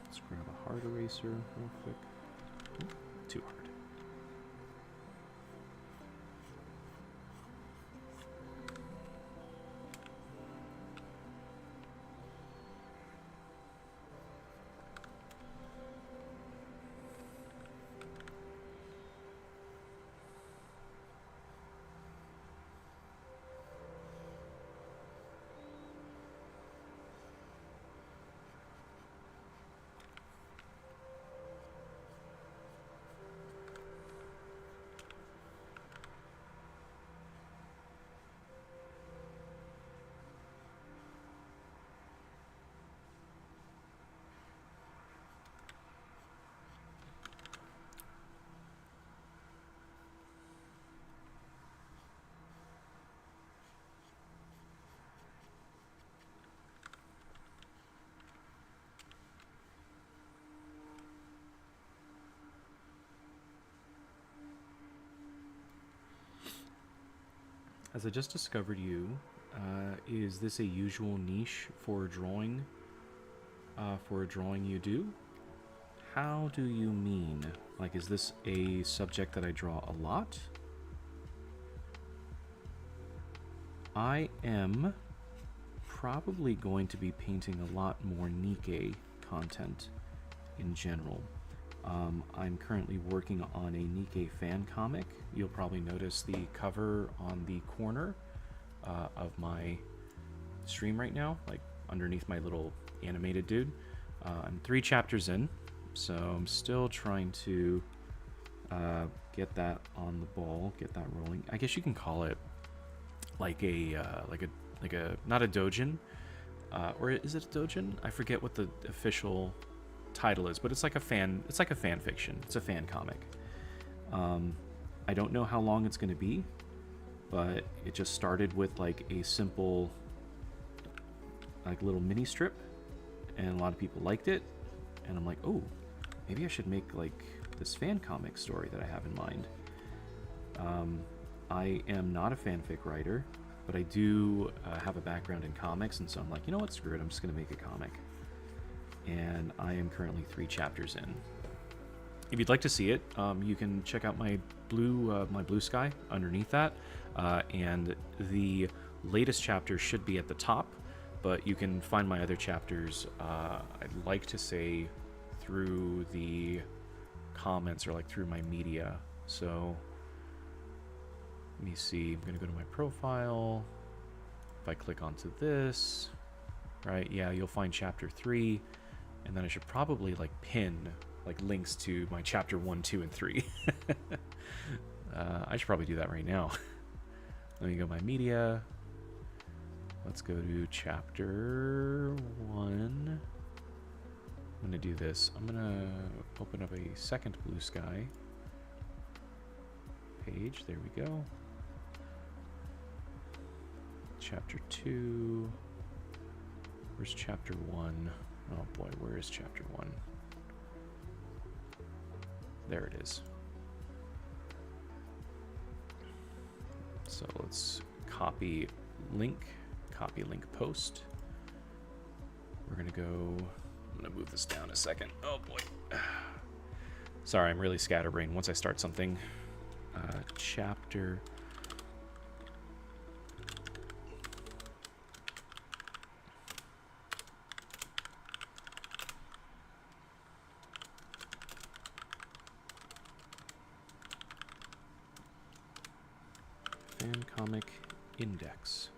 Let's grab a hard eraser real quick. Too hard. As I just discovered you, is this a usual niche for drawing? For a drawing you do? How do you mean? Like, is this a subject that I draw a lot? I am probably going to be painting a lot more Nikke content in general. I'm currently working on a Nikke fan comic. You'll probably notice the cover on the corner of my stream right now, like underneath my little animated dude. I'm 3 chapters in, so I'm still trying to get that on the ball, get that rolling. I guess you can call it like a not a doujin, or is it a doujin? I forget what the official title is, but it's like a fan fiction. It's a fan comic. I don't know how long it's going to be, but it just started with like a simple like little mini strip, and a lot of people liked it, and I'm like, oh, maybe I should make like this fan comic story that I have in mind. I am not a fanfic writer, but I do have a background in comics, and so I'm like, you know what, screw it, I'm just gonna make a comic. And I am currently 3 chapters in. If you'd like to see it, you can check out my Bluesky underneath that, and the latest chapter should be at the top, but you can find my other chapters, I'd like to say, through the comments or like through my media. So let me see, I'm gonna go to my profile. If I click onto this, right, yeah, you'll find chapter 3, and then I should probably like pin like links to my chapter 1, 2, and 3. I should probably do that right now. Let me go to my media. Let's go to chapter 1. I'm gonna do this. I'm gonna open up a second Bluesky page. There we go. Chapter 2. Where's chapter 1? Oh boy, where is chapter 1? There it is. So let's copy link post. We're gonna go, I'm gonna move this down a second. Oh boy. Sorry, I'm really scatterbrained. Once I start something, chapter. Fan comic index.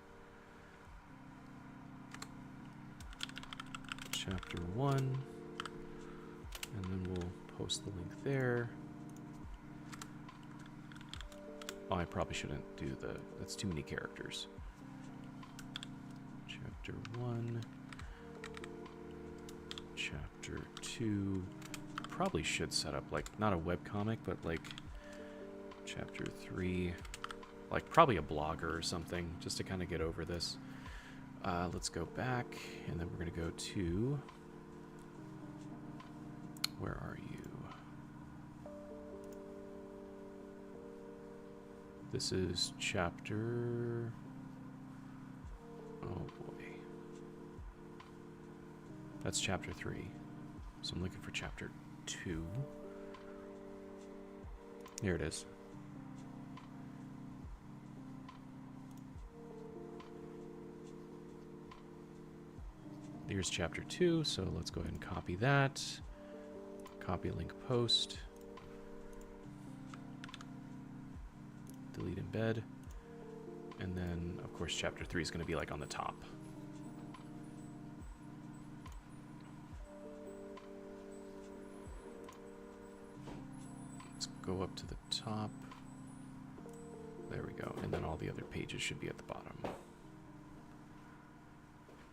Chapter 1. And then we'll post the link there. Oh, I probably shouldn't do that's too many characters. Chapter 1. Chapter 2. Probably should set up like, not a webcomic, but like chapter 3. Like probably a blogger or something, just to kind of get over this. Let's go back, and then we're going to go to... Where are you? This is chapter... Oh boy. That's chapter 3. So I'm looking for chapter 2. Here it is. Here's chapter 2, so let's go ahead and copy that. Copy link post. Delete embed. And then, of course, chapter 3 is going to be like on the top. Let's go up to the top. There we go. And then all the other pages should be at the bottom.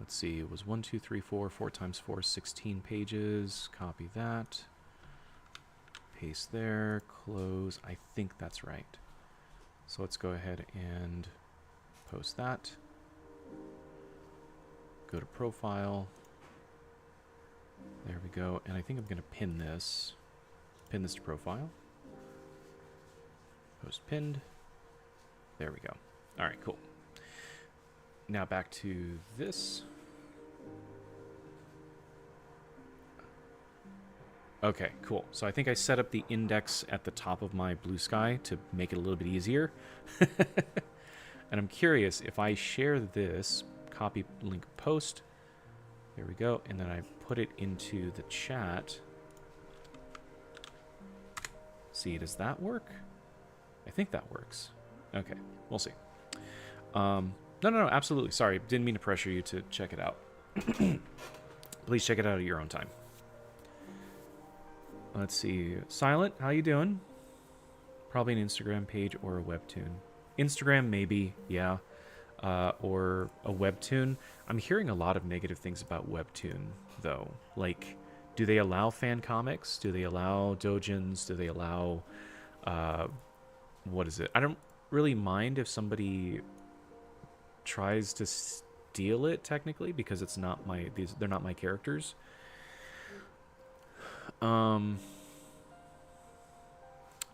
Let's see, it was 1, 2, 3, 4, 4 times 4, 16 pages. Copy that. Paste there, close. I think that's right. So let's go ahead and post that. Go to profile. There we go. And I think I'm going to pin this. Pin this to profile. Post pinned. There we go. All right, cool. Now back to this. Okay, cool. So I think I set up the index at the top of my Bluesky to make it a little bit easier. And I'm curious, if I share this, copy link post, there we go, and then I put it into the chat. See, does that work? I think that works. Okay, we'll see. No, absolutely. Sorry, didn't mean to pressure you to check it out. Please check it out at your own time. Let's see. Silent, how you doing? Probably an Instagram page or a webtoon. Instagram, maybe, yeah. Or a webtoon. I'm hearing a lot of negative things about webtoon, though. Like, do they allow fan comics? Do they allow doujins? Do they allow... what is it? I don't really mind if somebody tries to deal it technically because it's not my they're not my characters. I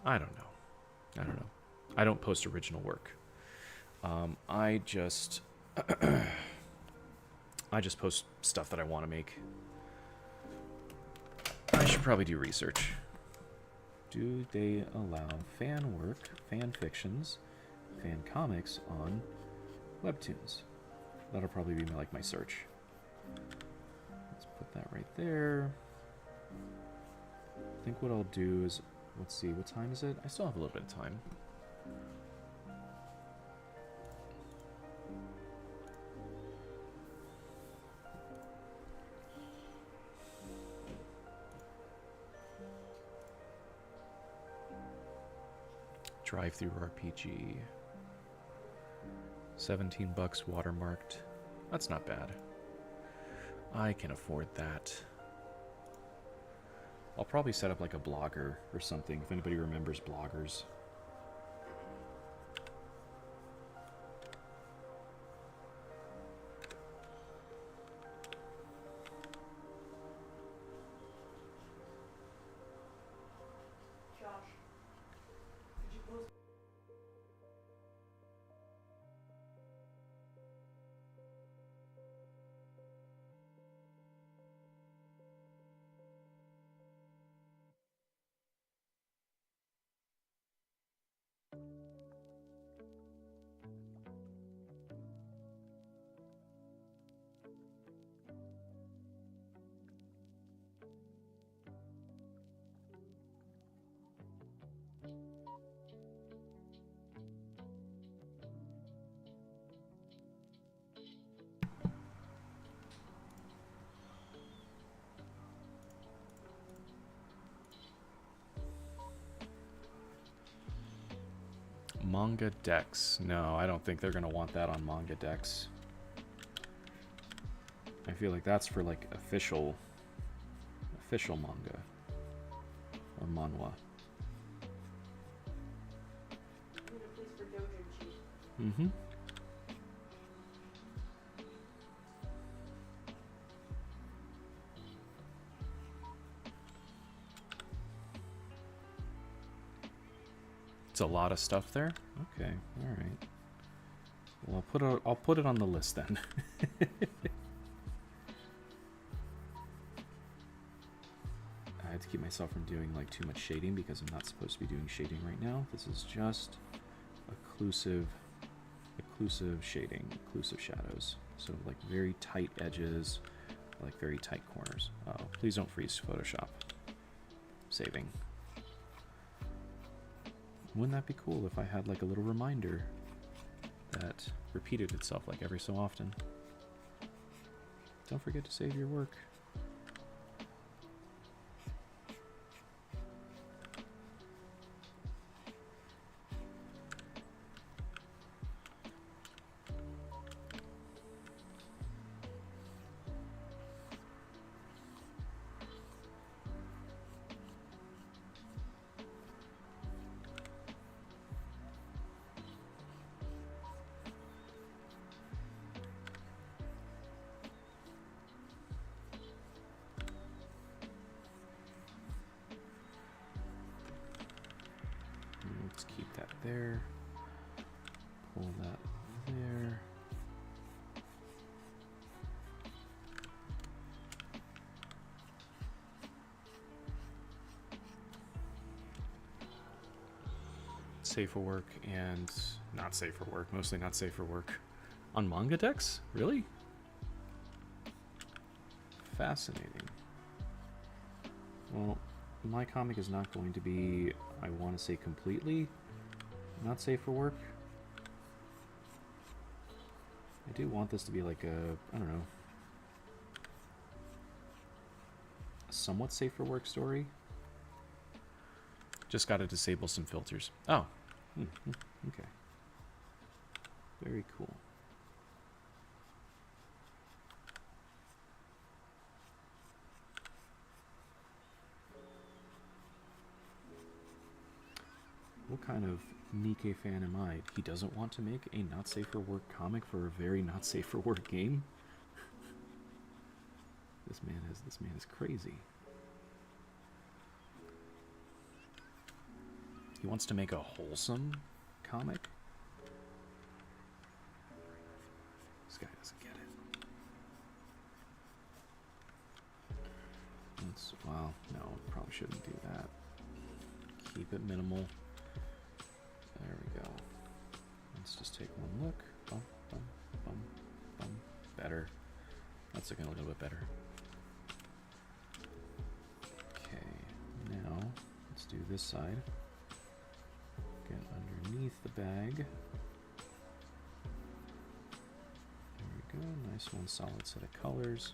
don't know. I don't post original work. I just post stuff that I want to make. I should probably do research. Do they allow fan work, fan fictions, fan comics on webtoons? That'll probably be like my search. Let's put that right there. I think what I'll do is, let's see, what time is it? I still have a little bit of time. Drive-through RPG. 17 bucks watermarked. That's not bad. I can afford that. I'll probably set up like a blogger or something if anybody remembers bloggers. Manga Dex. No, I don't think they're going to want that on Manga Dex. I feel like that's for like official manga or manhwa. Mm-hmm. It's a lot of stuff there. Okay, all right. Well, I'll put it on the list then. I had to keep myself from doing like too much shading because I'm not supposed to be doing shading right now. This is just occlusive shading, occlusive shadows. So like very tight edges, like very tight corners. Oh, please don't freeze Photoshop. Saving. Wouldn't that be cool if I had like a little reminder that repeated itself like every so often? Don't forget to save your work. There. Pull that there. Safe for work and not safe for work. Mostly not safe for work. On Manga Dex? Really? Fascinating. Well, my comic is not going to be, I want to say completely not safe for work. I do want this to be like a, I don't know, a somewhat safe for work story. Just got to disable some filters. Oh, okay. Very cool. What kind of Nikke fan am I? He doesn't want to make a not safe for work comic for a very not safe for work game. This man is crazy. He wants to make a wholesome comic. This guy doesn't get it. Well, no, probably shouldn't do that. Keep it minimal. There we go. Let's just take one look. Bum, bum, bum, bum. Better. That's looking a little bit better. Okay, now let's do this side. Get underneath the bag. There we go. Nice one solid set of colors.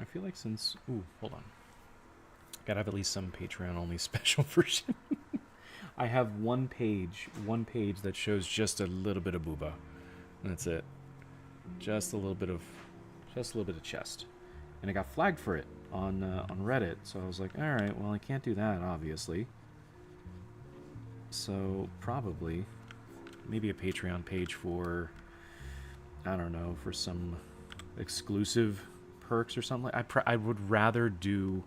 I feel like since... Ooh, hold on. Gotta have at least some Patreon-only special version. I have one page that shows just a little bit of booba. And that's it. Just a little bit of chest. And I got flagged for it on Reddit. So I was like, alright, well, I can't do that, obviously. So, probably, maybe a Patreon page for, I don't know, for some exclusive perks or something. I would rather do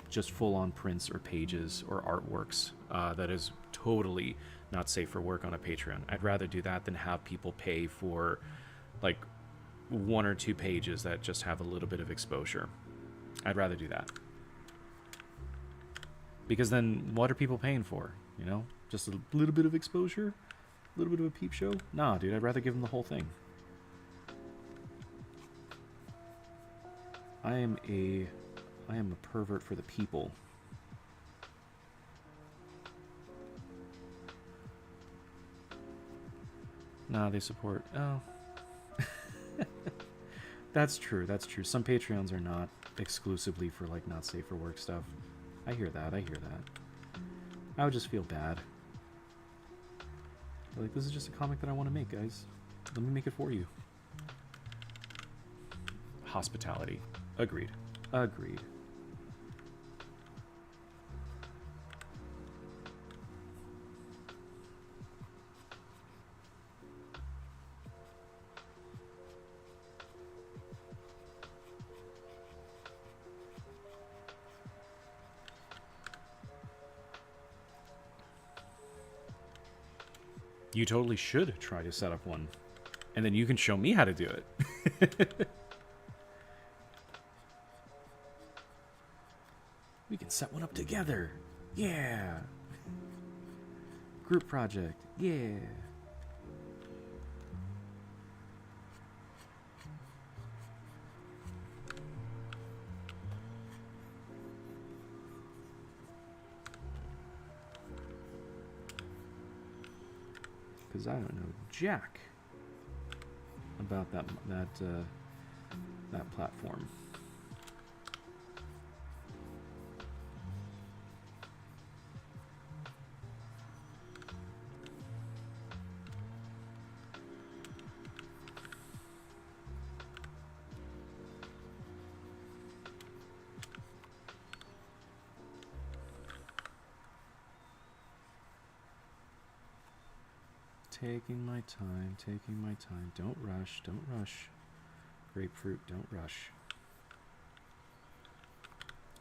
just full-on prints or pages or artworks that is totally not safe for work on a Patreon. I'd rather do that than have people pay for like 1 or 2 pages that just have a little bit of exposure. I'd rather do that. Because then what are people paying for? You know? Just a little bit of exposure? A little bit of a peep show? Nah, dude, I'd rather give them the whole thing. I am a pervert for the people. Nah, they support... Oh. That's true, that's true. Some Patreons are not exclusively for, like, not safe for work stuff. I hear that, I hear that. I would just feel bad. Like, this is just a comic that I want to make, guys. Let me make it for you. Hospitality. Agreed. Agreed. You totally should try to set up one. And then you can show me how to do it. We can set one up together. Yeah. Group project. Yeah. Because I don't know jack about that platform. Taking my time, taking my time. Don't rush, don't rush. Grapefruit, don't rush.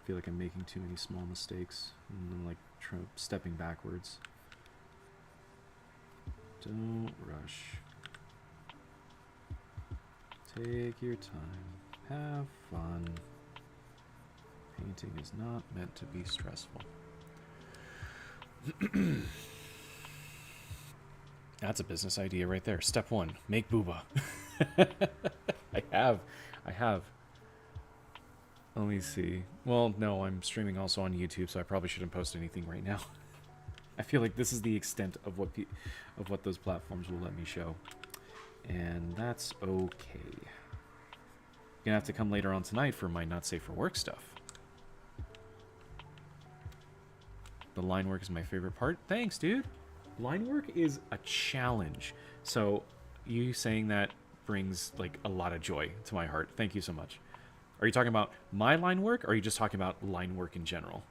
feel like I'm making too many small mistakes and I'm like stepping backwards. Don't rush. Take your time. Have fun. Painting is not meant to be stressful. That's a business idea right there. Step 1, make booba. I have. Let me see. Well, no, I'm streaming also on YouTube, so I probably shouldn't post anything right now. I feel like this is the extent of what those platforms will let me show. And that's okay. You're gonna have to come later on tonight for my not safe for work stuff. The line work is my favorite part. Thanks, dude. Line work is a challenge. So you saying that brings like a lot of joy to my heart. Thank you so much. Are you talking about my line work, or are you just talking about line work in general?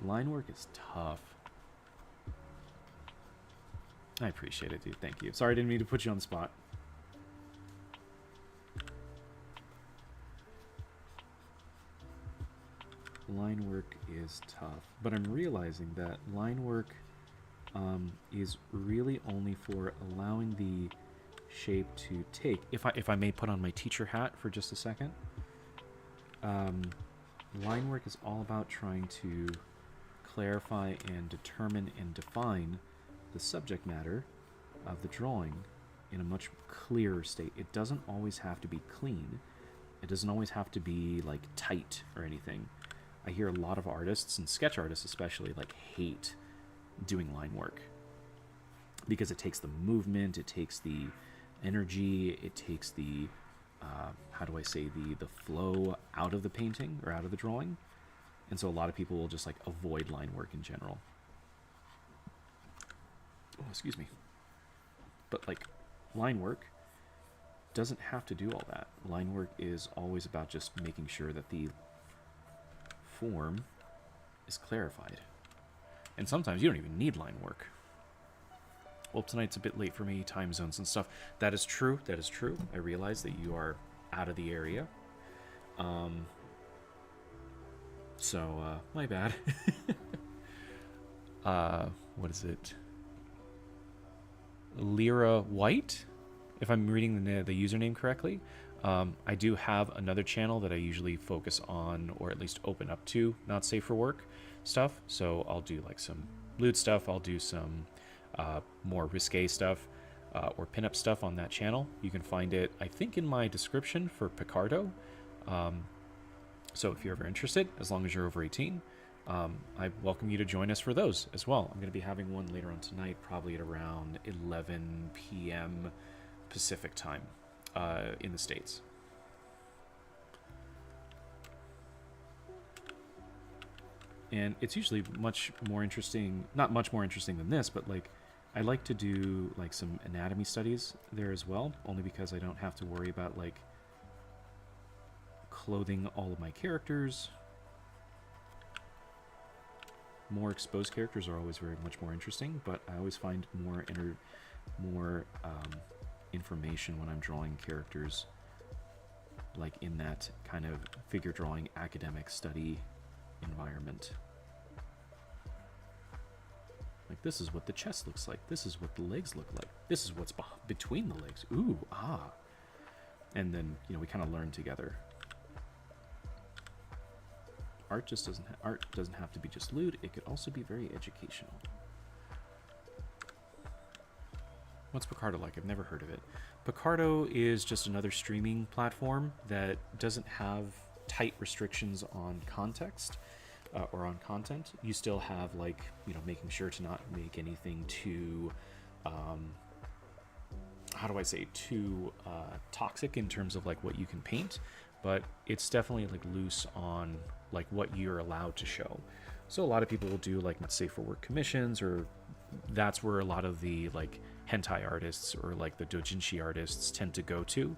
Line work is tough. I appreciate it, dude. Thank you. Sorry, I didn't mean to put you on the spot. Line work is tough, but I'm realizing that line work is really only for allowing the shape to take. If I may put on my teacher hat for just a second, line work is all about trying to clarify and determine and define the subject matter of the drawing in a much clearer state. It doesn't always have to be clean. It doesn't always have to be like tight or anything. I hear a lot of artists, and sketch artists especially, like hate doing line work because it takes the movement, it takes the energy, it takes the how do I say, the flow out of the painting or out of the drawing. And so a lot of people will just like avoid line work in general. Oh, excuse me. But like line work doesn't have to do all that. Line work is always about just making sure that the form is clarified. And sometimes you don't even need line work. Well, tonight's a bit late for me, time zones and stuff. That is true. That is true. I realize that you are out of the area. So, my bad. What is it? Lyra White, if I'm reading the username correctly. I do have another channel that I usually focus on, or at least open up to, not safe for work stuff. So I'll do like some lewd stuff. I'll do some more risque stuff or pinup stuff on that channel. You can find it, I think, in my description for Picardo. So if you're ever interested, as long as you're over 18, I welcome you to join us for those as well. I'm going to be having one later on tonight, probably at around 11 p.m. Pacific time in the States. And it's usually much more interesting, not much more interesting than this, but like I like to do like some anatomy studies there as well, only because I don't have to worry about like clothing all of my characters. More exposed characters are always very much more interesting, but I always find more information when I'm drawing characters like in that kind of figure drawing academic study environment. Like, this is what the chest looks like. This is what the legs look like. This is what's between the legs. Ooh, ah. And then, you know, we kind of learn together. Art doesn't have to be just lewd. It could also be very educational. What's Picardo like? I've never heard of it. Picardo is just another streaming platform that doesn't have tight restrictions on context or on content. You still have, like, you know, making sure to not make anything too how do I say, too toxic in terms of like what you can paint, but it's definitely like loose on like what you're allowed to show. So a lot of people will do like safe for work commissions, or that's where a lot of the like hentai artists or like the doujinshi artists tend to go to,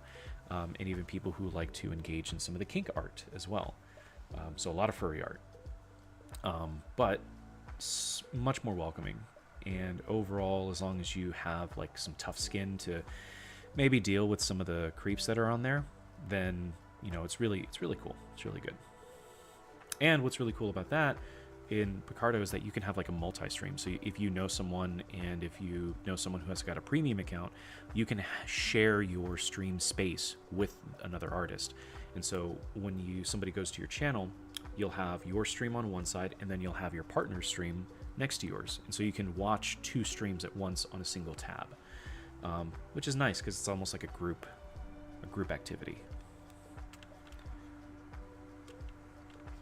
and even people who like to engage in some of the kink art as well. So a lot of furry art, but much more welcoming And overall, as long as you have like some tough skin to maybe deal with some of the creeps that are on there, then you know it's really cool. It's really good. And what's really cool about that in Picardo is that you can have like a multi-stream. So if you know someone, and if you know someone who has got a premium account, you can share your stream space with another artist. And so when somebody goes to your channel, you'll have your stream on one side, and then you'll have your partner's stream next to yours. And so you can watch 2 streams at once on a single tab, which is nice because it's almost like a group activity.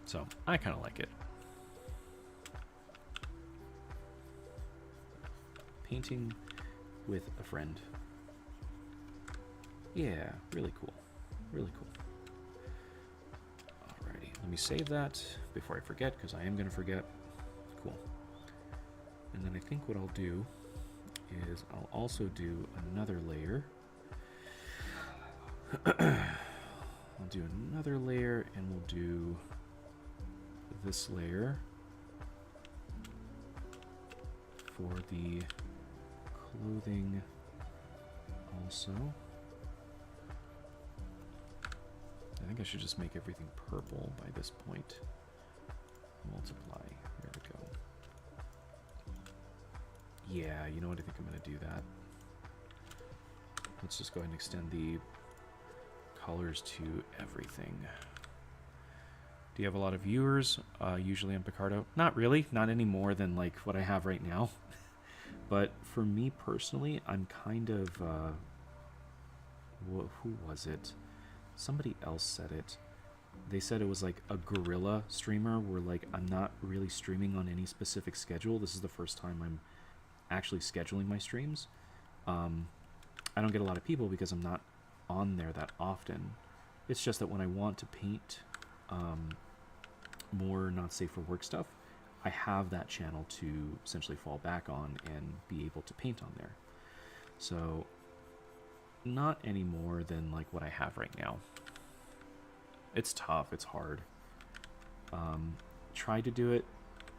So I kind of like it. Painting with a friend. Yeah, really cool. Really cool. Alrighty, let me save that before I forget, because I am going to forget. Cool. And then I think what I'll do is I'll also do another layer. I'll do another layer, and we'll do this layer for the clothing also. I think I should just make everything purple by this point. Multiply. There we go. Yeah, you know what? I think I'm going to do that. Let's just go ahead and extend the colors to everything. Do you have a lot of viewers usually on Picardo? Not really. Not any more than like what I have right now. But for me personally, I'm kind of... who was it? Somebody else said it. They said it was like a guerrilla streamer where like I'm not really streaming on any specific schedule. This is the first time I'm actually scheduling my streams. I don't get a lot of people because I'm not on there that often. It's just that when I want to paint more not safe for work stuff, I have that channel to essentially fall back on and be able to paint on there. So not any more than like what I have right now. It's tough, it's hard. Tried to do it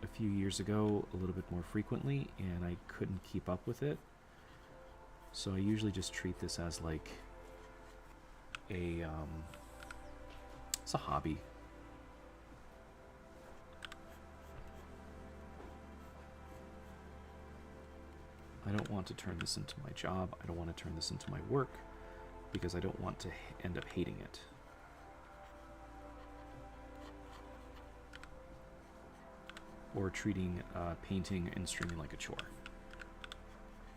a few years ago a little bit more frequently, and I couldn't keep up with it. So I usually just treat this as like a it's a hobby. I don't want to turn this into my job. I don't want to turn this into my work because I don't want to end up hating it. Or treating painting and streaming like a chore.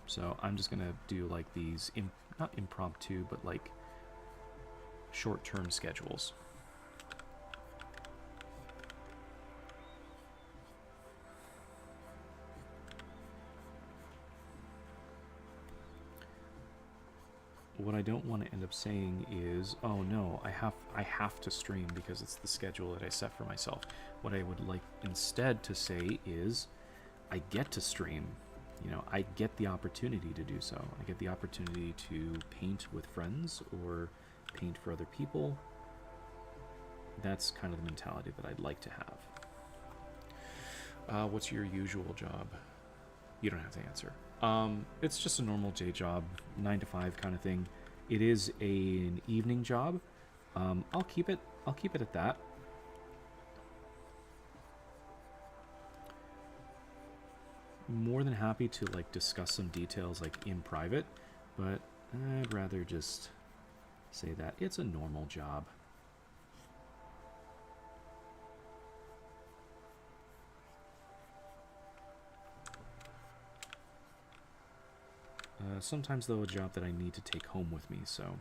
So I'm just going to do like these, not impromptu, but like short-term schedules. What I don't want to end up saying is, oh no, I have to stream because it's the schedule that I set for myself. What I would like instead to say is, I get to stream. You know, I get the opportunity to do so. I get the opportunity to paint with friends or paint for other people. That's kind of the mentality that I'd like to have. What's your usual job? You don't have to answer. It's just a normal day job, 9 to 5 kind of thing. It is an evening job. I'll keep it at that. More than happy to like discuss some details like in private, but I'd rather just say that it's a normal job. Sometimes, though, a job that I need to take home with me, so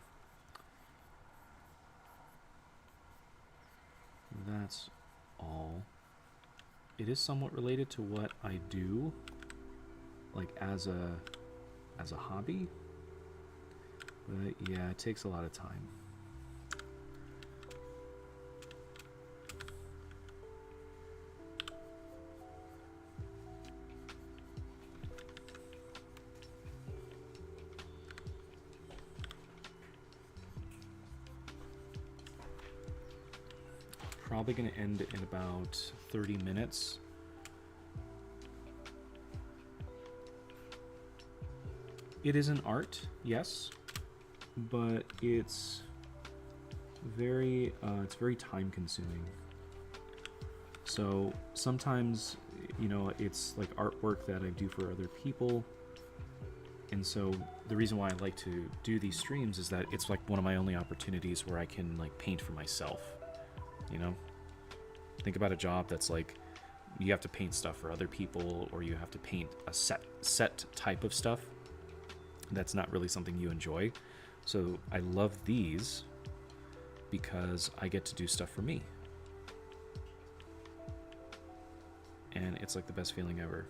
that's all. It is somewhat related to what I do, like as a hobby, but yeah, it takes a lot of time. Probably going to end in about 30 minutes. It is an art, yes, but it's very time consuming. So sometimes, you know, it's like artwork that I do for other people. And so the reason why I like to do these streams is that it's like one of my only opportunities where I can like paint for myself, you know? Think about a job that's like you have to paint stuff for other people, or you have to paint a set type of stuff. That's not really something you enjoy. So I love these because I get to do stuff for me. And it's like the best feeling ever.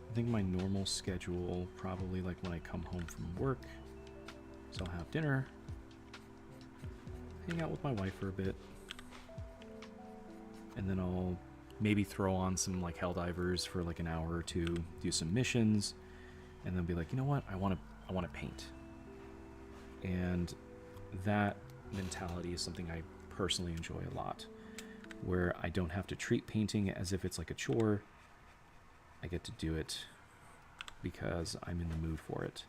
I think my normal schedule, probably like when I come home from work, so I'll have dinner, hang out with my wife for a bit, and then I'll maybe throw on some like Helldivers for like an hour or two, do some missions, and then be like, you know what, I want to paint. And that mentality is something I personally enjoy a lot, where I don't have to treat painting as if it's like a chore. I get to do it because I'm in the mood for it.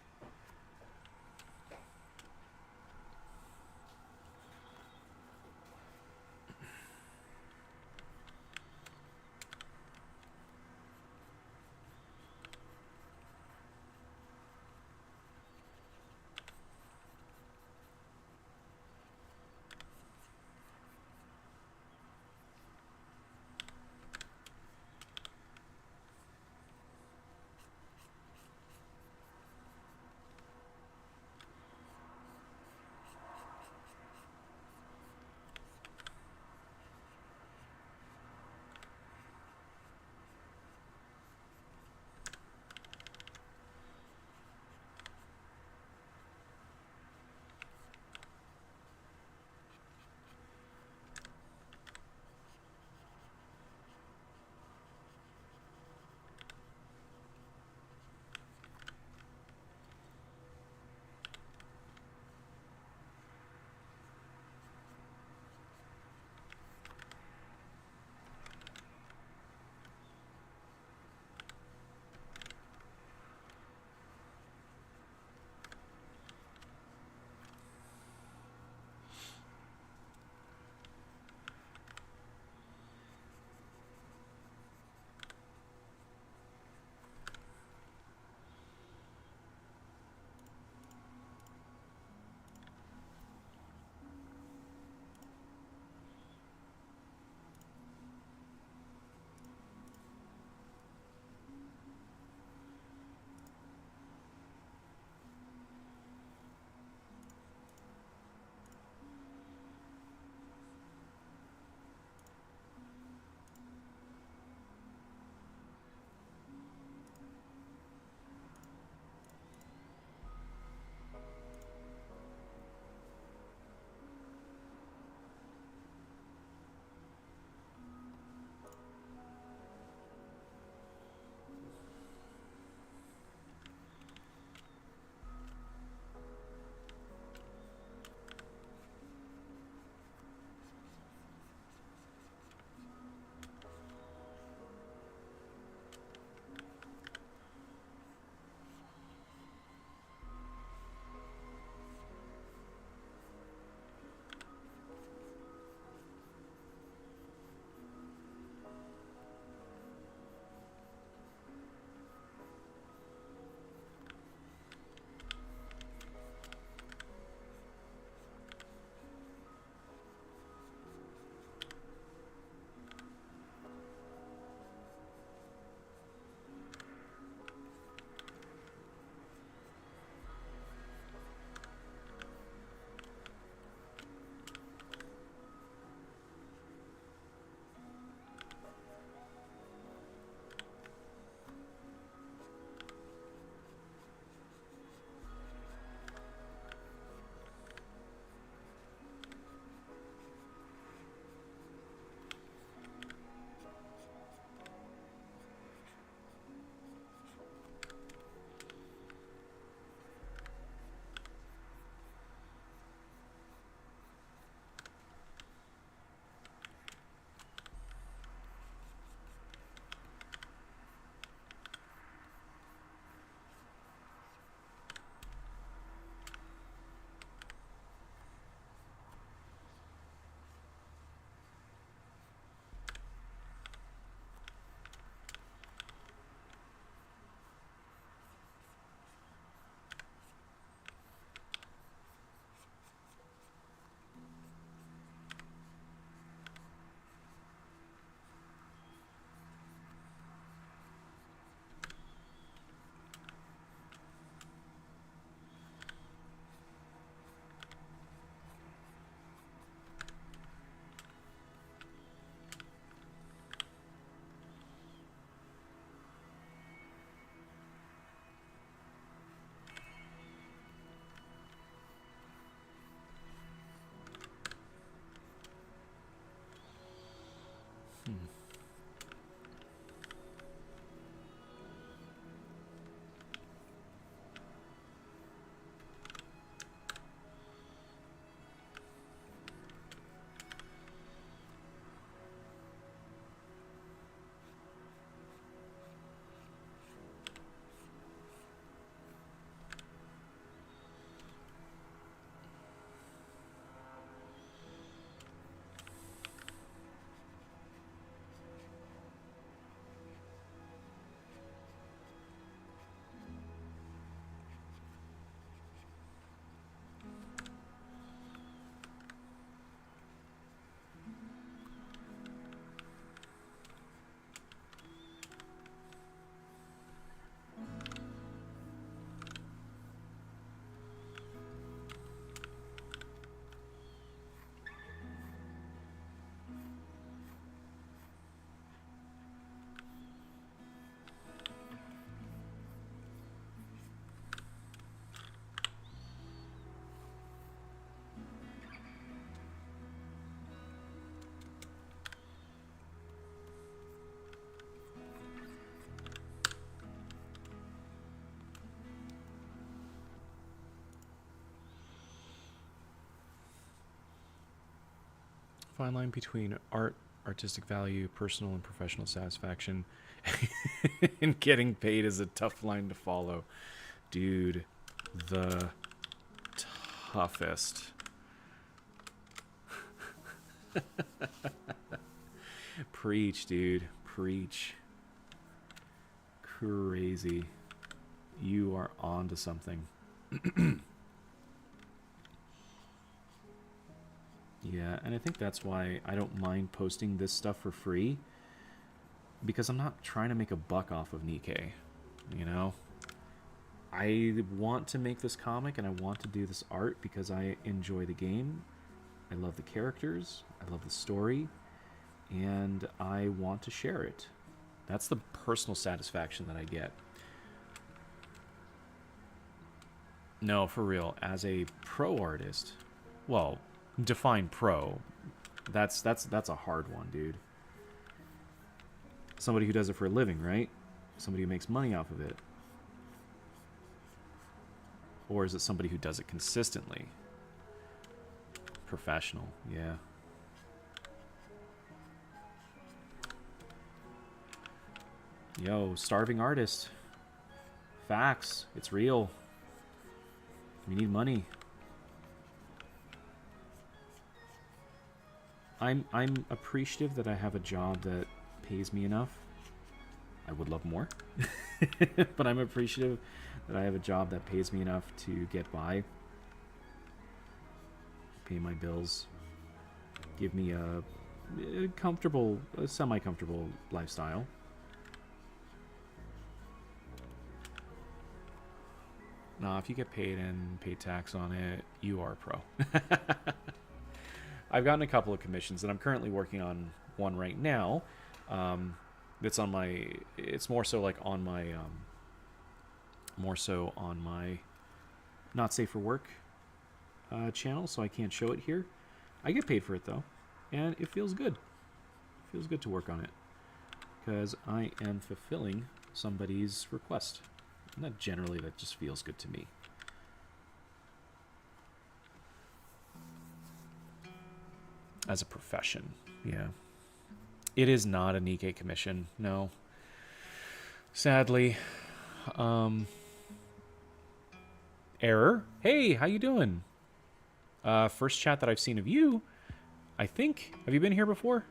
fine line between art, artistic value, personal and professional satisfaction, and getting paid is a tough line to follow. Dude, the toughest. Preach, dude. Preach. Crazy. You are on to something. Yeah, and I think that's why I don't mind posting this stuff for free. Because I'm not trying to make a buck off of Nikke. You know? I want to make this comic and I want to do this art because I enjoy the game. I love the characters. I love the story. And I want to share it. That's the personal satisfaction that I get. No, for real. As a pro artist, well, define pro. That's a hard one, dude. Somebody who does it for a living, right? Somebody who makes money off of it. Or is it somebody who does it consistently? Professional, yeah. Yo, starving artist. Facts. It's real. We need money. I'm appreciative that I have a job that pays me enough. I would love more. But I'm appreciative that I have a job that pays me enough to get by. Pay my bills. Give me a comfortable, a semi-comfortable lifestyle. Nah, if you get paid and pay tax on it, you are a pro. I've gotten a couple of commissions, and I'm currently working on one right now. That's on my. It's more so like on my. More so on my, not safe for work, channel, so I can't show it here. I get paid for it though, and it feels good. It feels good to work on it because I am fulfilling somebody's request. Not generally, that just feels good to me. As a profession, yeah. It is not a Nikke commission, no. Sadly. Error. Hey, how you doing? First chat that I've seen of you, I think. Have you been here before?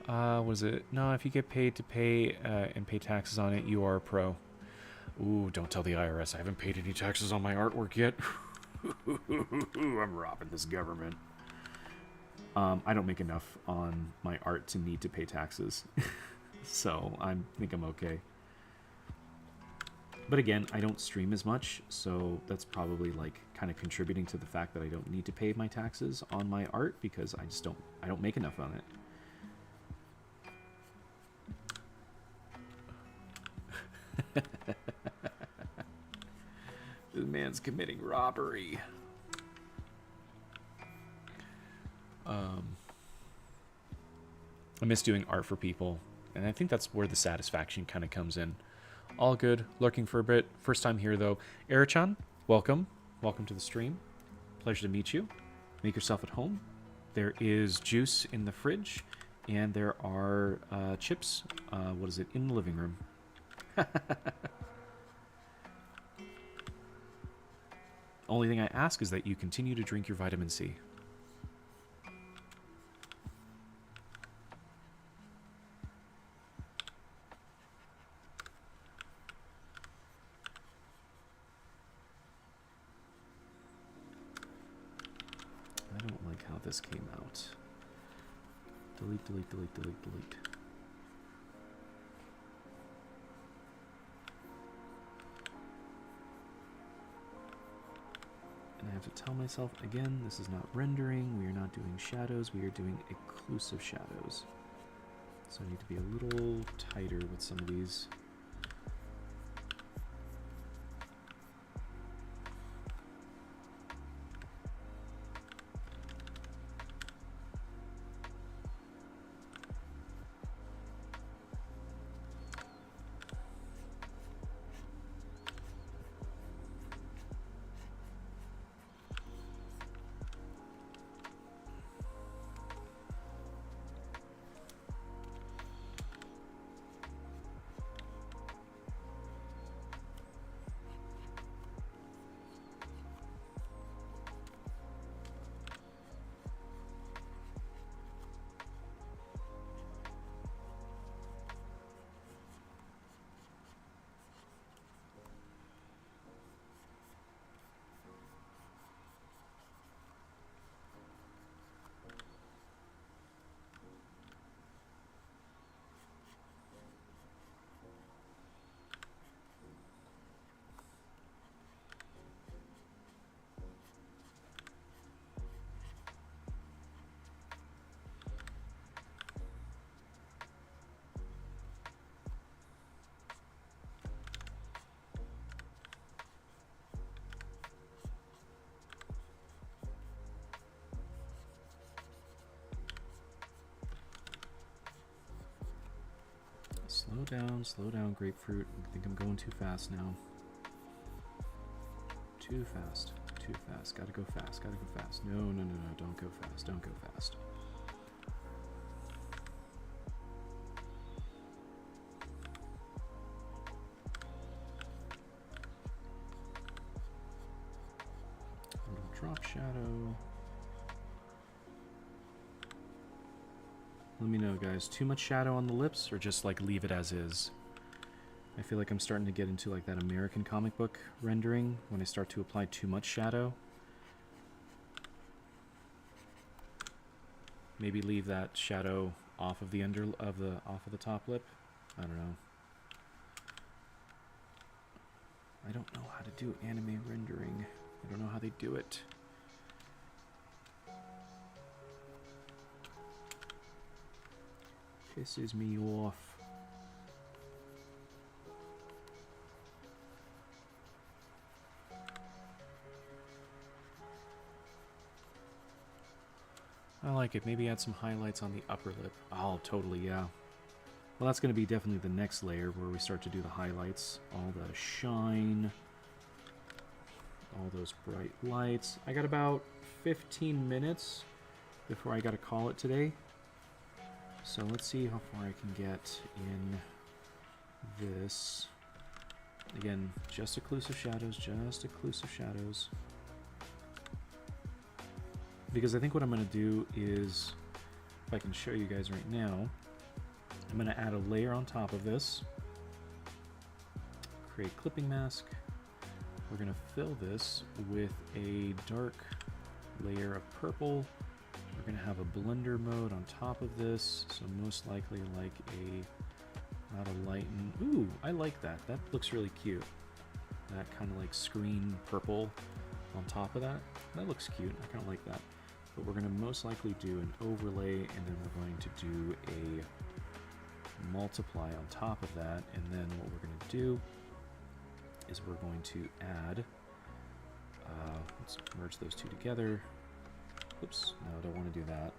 What is it? No, if you get paid to pay and pay taxes on it, you are a pro. Ooh, don't tell the IRS. I haven't paid any taxes on my artwork yet. I'm robbing this government. I don't make enough on my art to need to pay taxes. So I think I'm okay. But again, I don't stream as much, so that's probably like kind of contributing to the fact that I don't need to pay my taxes on my art because I don't make enough on it. This man's committing robbery. I miss doing art for people, and I think that's where the satisfaction kind of comes in. All good, lurking for a bit. First time here though. Erichan, welcome. Welcome to the stream. Pleasure to meet you. Make yourself at home. There is juice in the fridge, and there are chips, what is it, in the living room. Only thing I ask is that you continue to drink your vitamin C. I don't like how this came out. Delete, delete, delete, delete, delete. And I have to tell myself again, this is not rendering, we are not doing shadows, we are doing occlusive shadows. So I need to be a little tighter with some of these. Slow down, grapefruit. I think I'm going too fast now. Too fast. Gotta go fast. No, don't go fast. Don't go fast. A little drop shadow. Let me know, guys. Too much shadow on the lips, or just like leave it as is? I feel like I'm starting to get into like that American comic book rendering when I start to apply too much shadow. Maybe leave that shadow off of the off of the top lip. I don't know. I don't know how to do anime rendering. I don't know how they do it. Pisses me off. I like it. Maybe add some highlights on the upper lip. Oh, totally, yeah. Well, that's going to be definitely the next layer where we start to do the highlights. All the shine. All those bright lights. I got about 15 minutes before I got to call it today. So let's see how far I can get in this. Again, just occlusive shadows, Because I think what I'm going to do is, if I can show you guys right now, I'm going to add a layer on top of this. Create clipping mask. We're going to fill this with a dark layer of purple. We're going to have a blender mode on top of this, so most likely like not a lighten. Ooh, I like that. That looks really cute. That kind of like screen purple on top of that. That looks cute. I kind of like that. But we're going to most likely do an overlay, and then we're going to do a multiply on top of that. And then what we're going to do is we're going to add, let's merge those two together. Oops, no, I don't want to do that.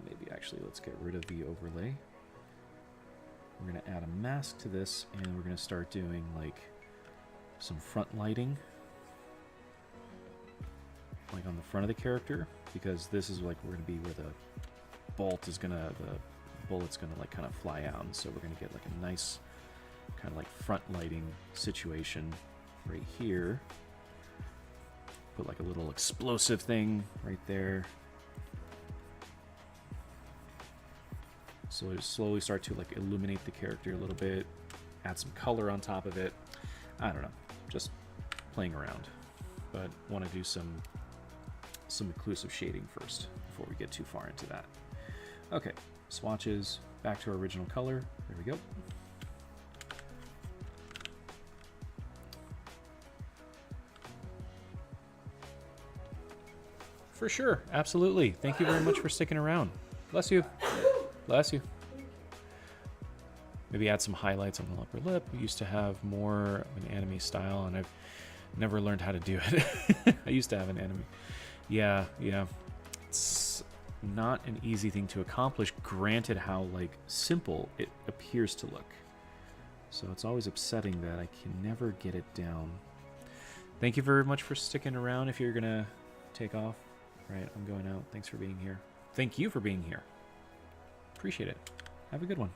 Maybe actually let's get rid of the overlay. We're going to add a mask to this, and we're going to start doing like some front lighting, like on the front of the character, because this is like we're going to be where the bullet's gonna like kind of fly out, and so we're going to get like a nice kind of like front lighting situation right here. Put like a little explosive thing right there. So just slowly start to like illuminate the character a little bit, add some color on top of it. I don't know, just playing around. But want to do some occlusive shading first before we get too far into that. Okay, swatches, back to our original color. There we go. For sure, absolutely. Thank you very much for sticking around. Bless you. Bless you. Maybe add some highlights on the upper lip. We used to have more of an anime style, and I've never learned how to do it. I used to have an anime. Yeah. It's not an easy thing to accomplish, granted how like simple it appears to look. So it's always upsetting that I can never get it down. Thank you very much for sticking around. If you're gonna take off, right, I'm going out. Thanks for being here. Thank you for being here. Appreciate it. Have a good one.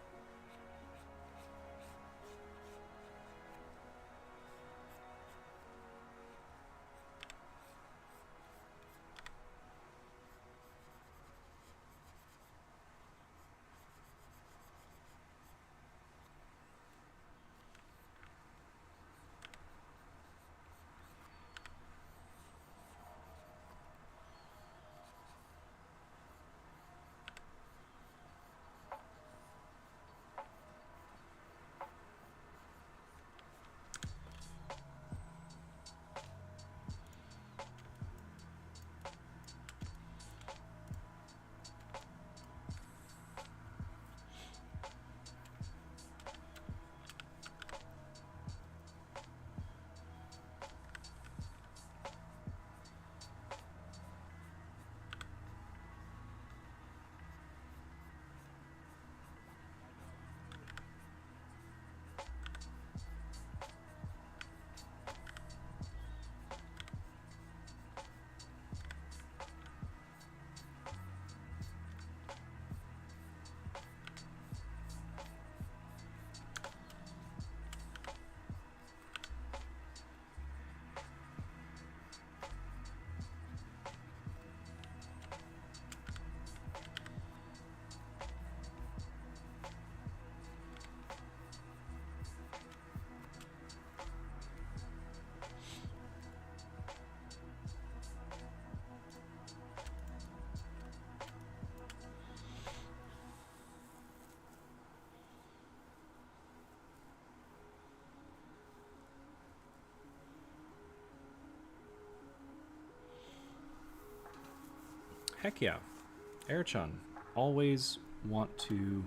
Heck yeah. Airchun, always want to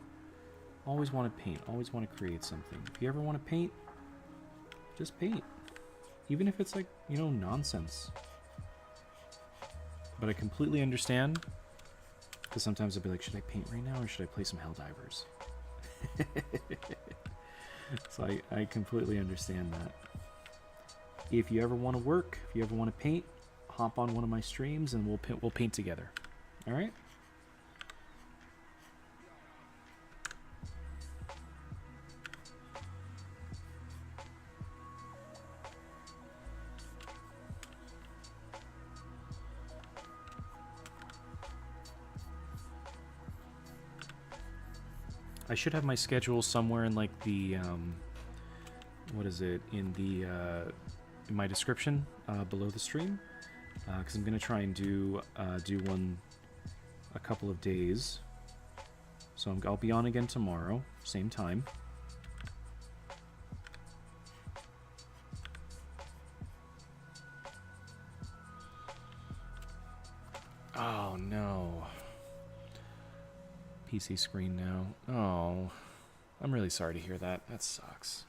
paint, always want to create something. If you ever want to paint, just paint. Even if it's like, you know, nonsense. But I completely understand, because sometimes I'll be like, should I paint right now or should I play some Helldivers? So I completely understand that. If you ever want to work, if you ever want to paint, hop on one of my streams and we'll paint together. All right? I should have my schedule somewhere in like the what is it, in the in my description below the stream, because I'm gonna try and do one a couple of days. So I'll be on again tomorrow, same time. Oh no. PC screen now. Oh, I'm really sorry to hear that. That sucks.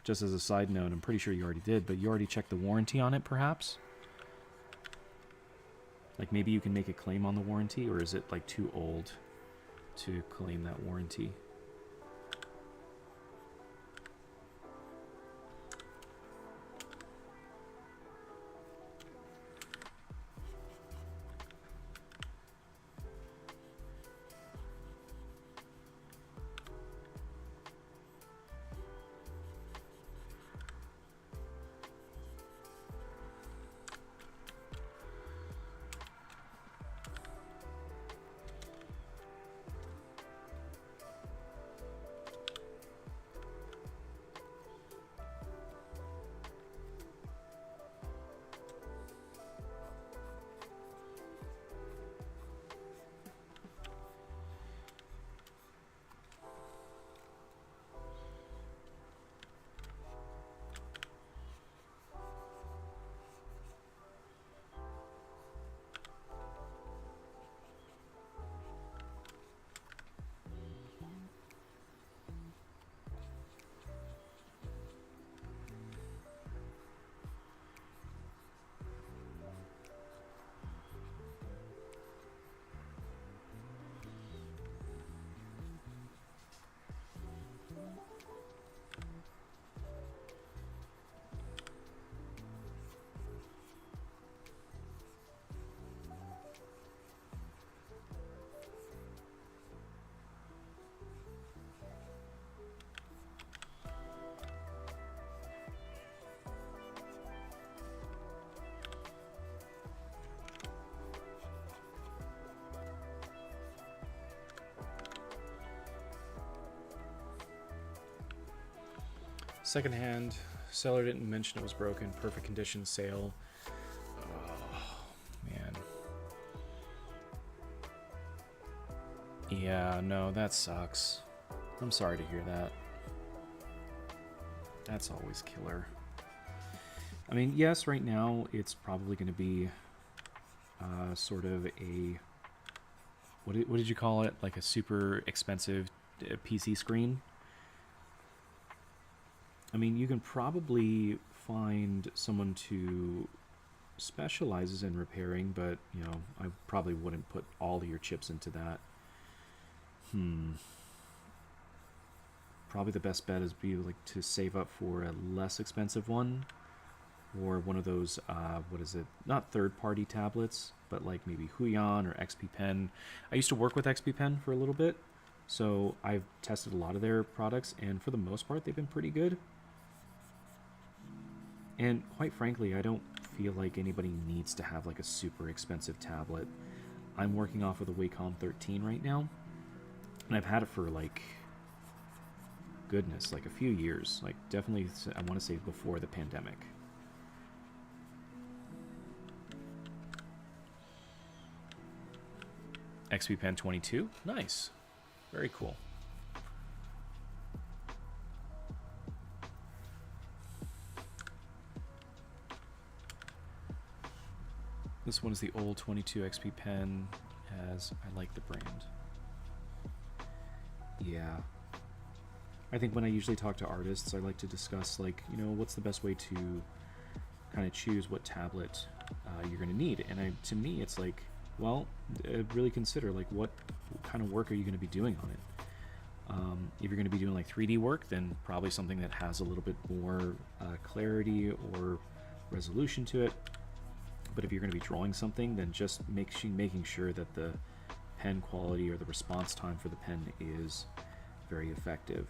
Just as a side note, I'm pretty sure you already did, but you already checked the warranty on it, perhaps? Like maybe you can make a claim on the warranty, or is it like too old to claim that warranty? Secondhand, seller didn't mention it was broken. Perfect condition sale. Oh, man. Yeah, no, that sucks. I'm sorry to hear that. That's always killer. I mean, yes, right now it's probably going to be sort of a... What did you call it? Like a super expensive PC screen? I mean, you can probably find someone who specializes in repairing, but, you know, I probably wouldn't put all of your chips into that. Probably the best bet is to save up for a less expensive one, or one of those, what is it? Not third-party tablets, but like maybe Huion or XP Pen. I used to work with XP Pen for a little bit, so I've tested a lot of their products, and for the most part, they've been pretty good. And quite frankly, I don't feel like anybody needs to have like a super expensive tablet. I'm working off of the Wacom 13 right now, and I've had it for like, goodness, like a few years. Like definitely, I want to say before the pandemic. XP Pen 22? Nice. Very cool. This one is the old 22 XP pen, as I like the brand. Yeah. I think when I usually talk to artists, I like to discuss, like, you know, what's the best way to kind of choose what tablet you're going to need. And to me, it's like, well, really consider, like, what kind of work are you going to be doing on it? If you're going to be doing, like, 3D work, then probably something that has a little bit more clarity or resolution to it. But if you're going to be drawing something, then just making sure that the pen quality or the response time for the pen is very effective.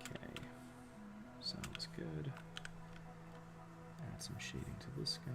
Okay, sounds good. Add some shading to this guy.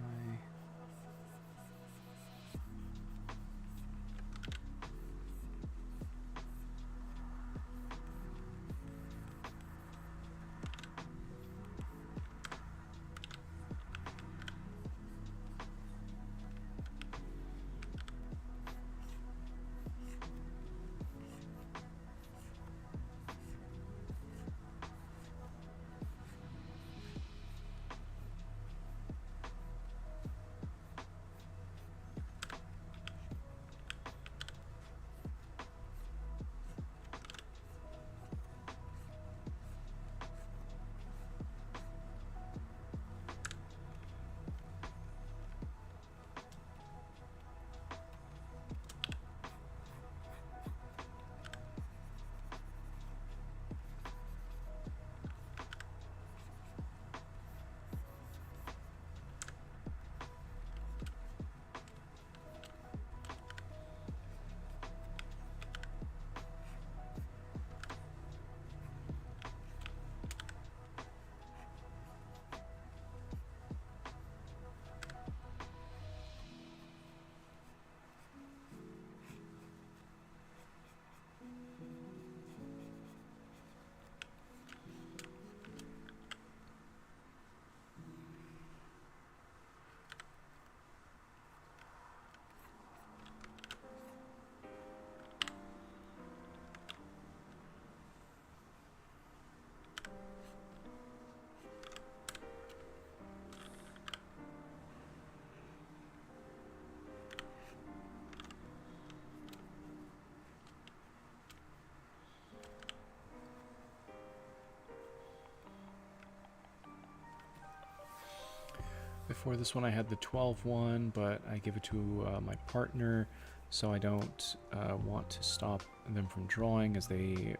Before this one I had the 12 one, but I give it to my partner, so I don't want to stop them from drawing, as they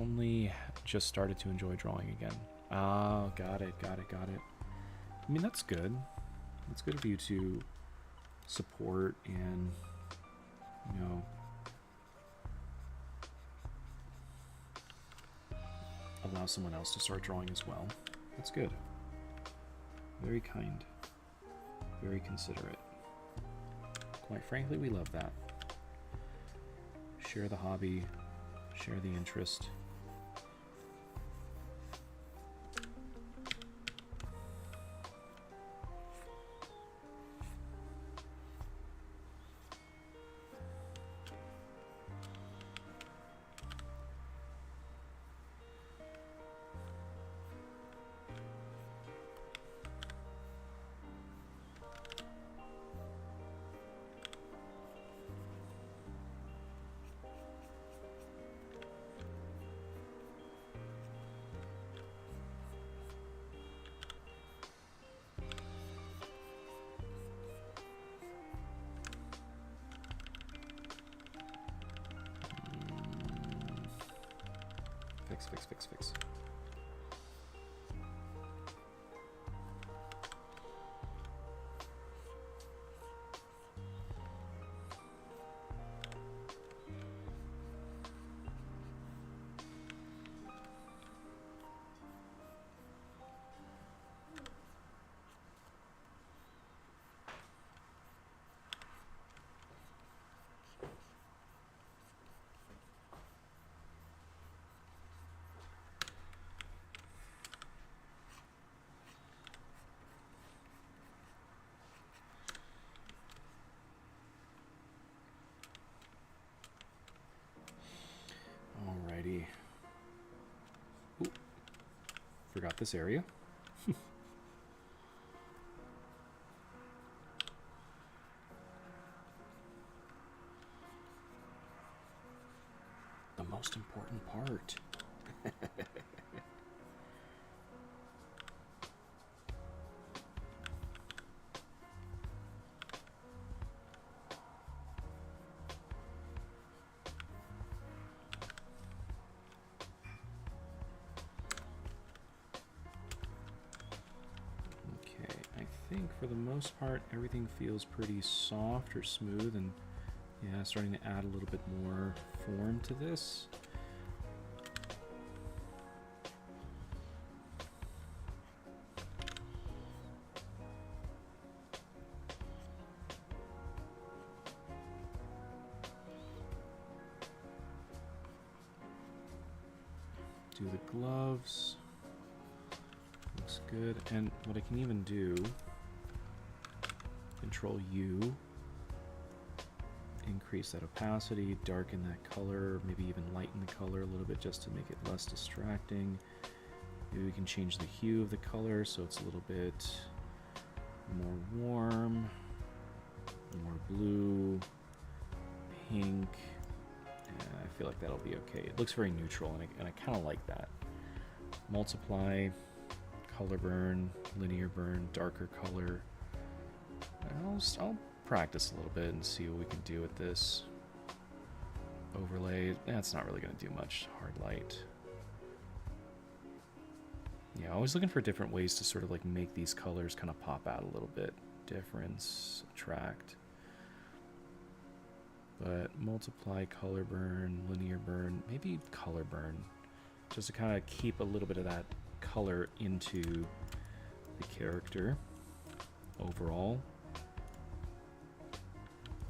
only just started to enjoy drawing again. Ah, got it. I mean, that's good. It's good of you to support and, you know, allow someone else to start drawing as well. That's good. Very kind. Very considerate. Quite frankly, we love that. Share the hobby, share the interest. Fix. this area. The most important part. I think for the most part everything feels pretty soft or smooth, and yeah, starting to add a little bit more form to this. Do the gloves. Looks good. And what I can even do, Control U, increase that opacity, darken that color, maybe even lighten the color a little bit just to make it less distracting. Maybe we can change the hue of the color so it's a little bit more warm, more blue, pink. Yeah, I feel like that'll be okay. It looks very neutral, and I kind of like that. Multiply, color burn, linear burn, darker color. I'll practice a little bit and see what we can do with this. Overlay, that's not really going to do much. Hard light. Yeah, always looking for different ways to sort of like make these colors kind of pop out a little bit. Difference, attract. But multiply, color burn, linear burn, maybe color burn. Just to kind of keep a little bit of that color into the character overall.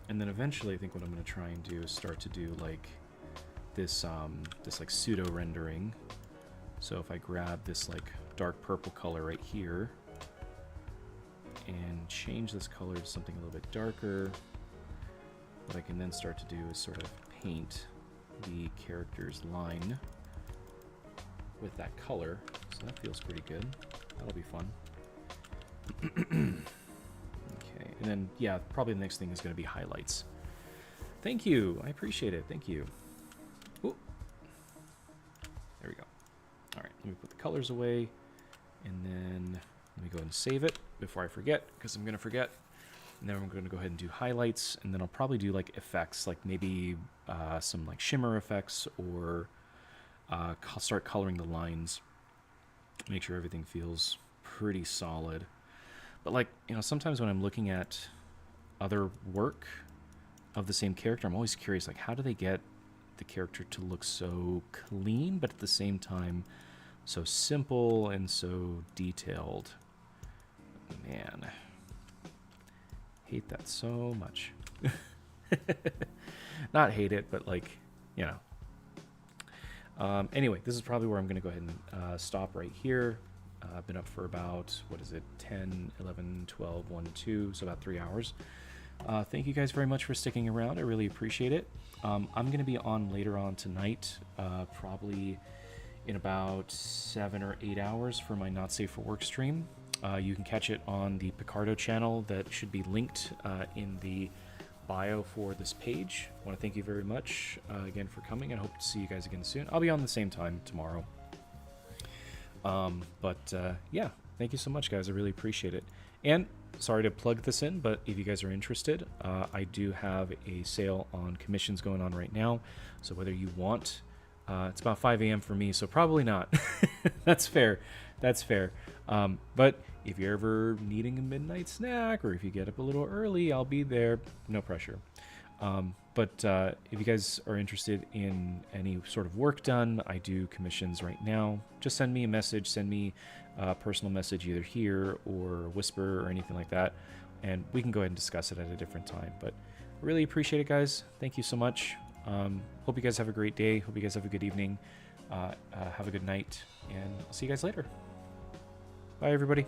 And then eventually I think what I'm going to try and do is start to do like this like pseudo rendering. So if I grab this like dark purple color right here and change this color to something a little bit darker, what I can then start to do is sort of paint the character's line with that color. So that feels pretty good. That'll be fun. Okay, and then, yeah, probably the next thing is going to be highlights. Thank you. I appreciate it. Thank you. Ooh. There we go. All right, let me put the colors away, and then let me go ahead and save it before I forget, because I'm going to forget. And then I'm going to go ahead and do highlights, and then I'll probably do like effects, like maybe some like shimmer effects, or start coloring the lines. Make sure everything feels pretty solid. But like, you know, sometimes when I'm looking at other work of the same character, I'm always curious, like, how do they get the character to look so clean, but at the same time so simple and so detailed? Man, hate that so much. Not hate it, but like, you know. Anyway, this is probably where I'm going to go ahead and stop right here. I've been up for about, what is it, 10, 11, 12, 1, 2, so about 3 hours. Thank you guys very much for sticking around. I really appreciate it. I'm going to be on later on tonight, probably in about 7 or 8 hours for my Not Safe for Work stream. You can catch it on the Picardo channel that should be linked in the bio for this page. I want to thank you very much again for coming, and hope to see you guys again soon. I'll be on the same time tomorrow. Yeah, thank you so much, guys. I really appreciate it. And sorry to plug this in, but if you guys are interested, I do have a sale on commissions going on right now. So whether you want, it's about 5 a.m. for me, so probably not. That's fair. That's fair. But if you're ever needing a midnight snack, or if you get up a little early, I'll be there. No pressure. If you guys are interested in any sort of work done, I do commissions right now. Just send me a message, send me a personal message either here or Whisper or anything like that, and we can go ahead and discuss it at a different time. But I really appreciate it, guys. Thank you so much. Hope you guys have a great day. Hope you guys have a good evening. Have a good night, and I'll see you guys later. Bye, everybody.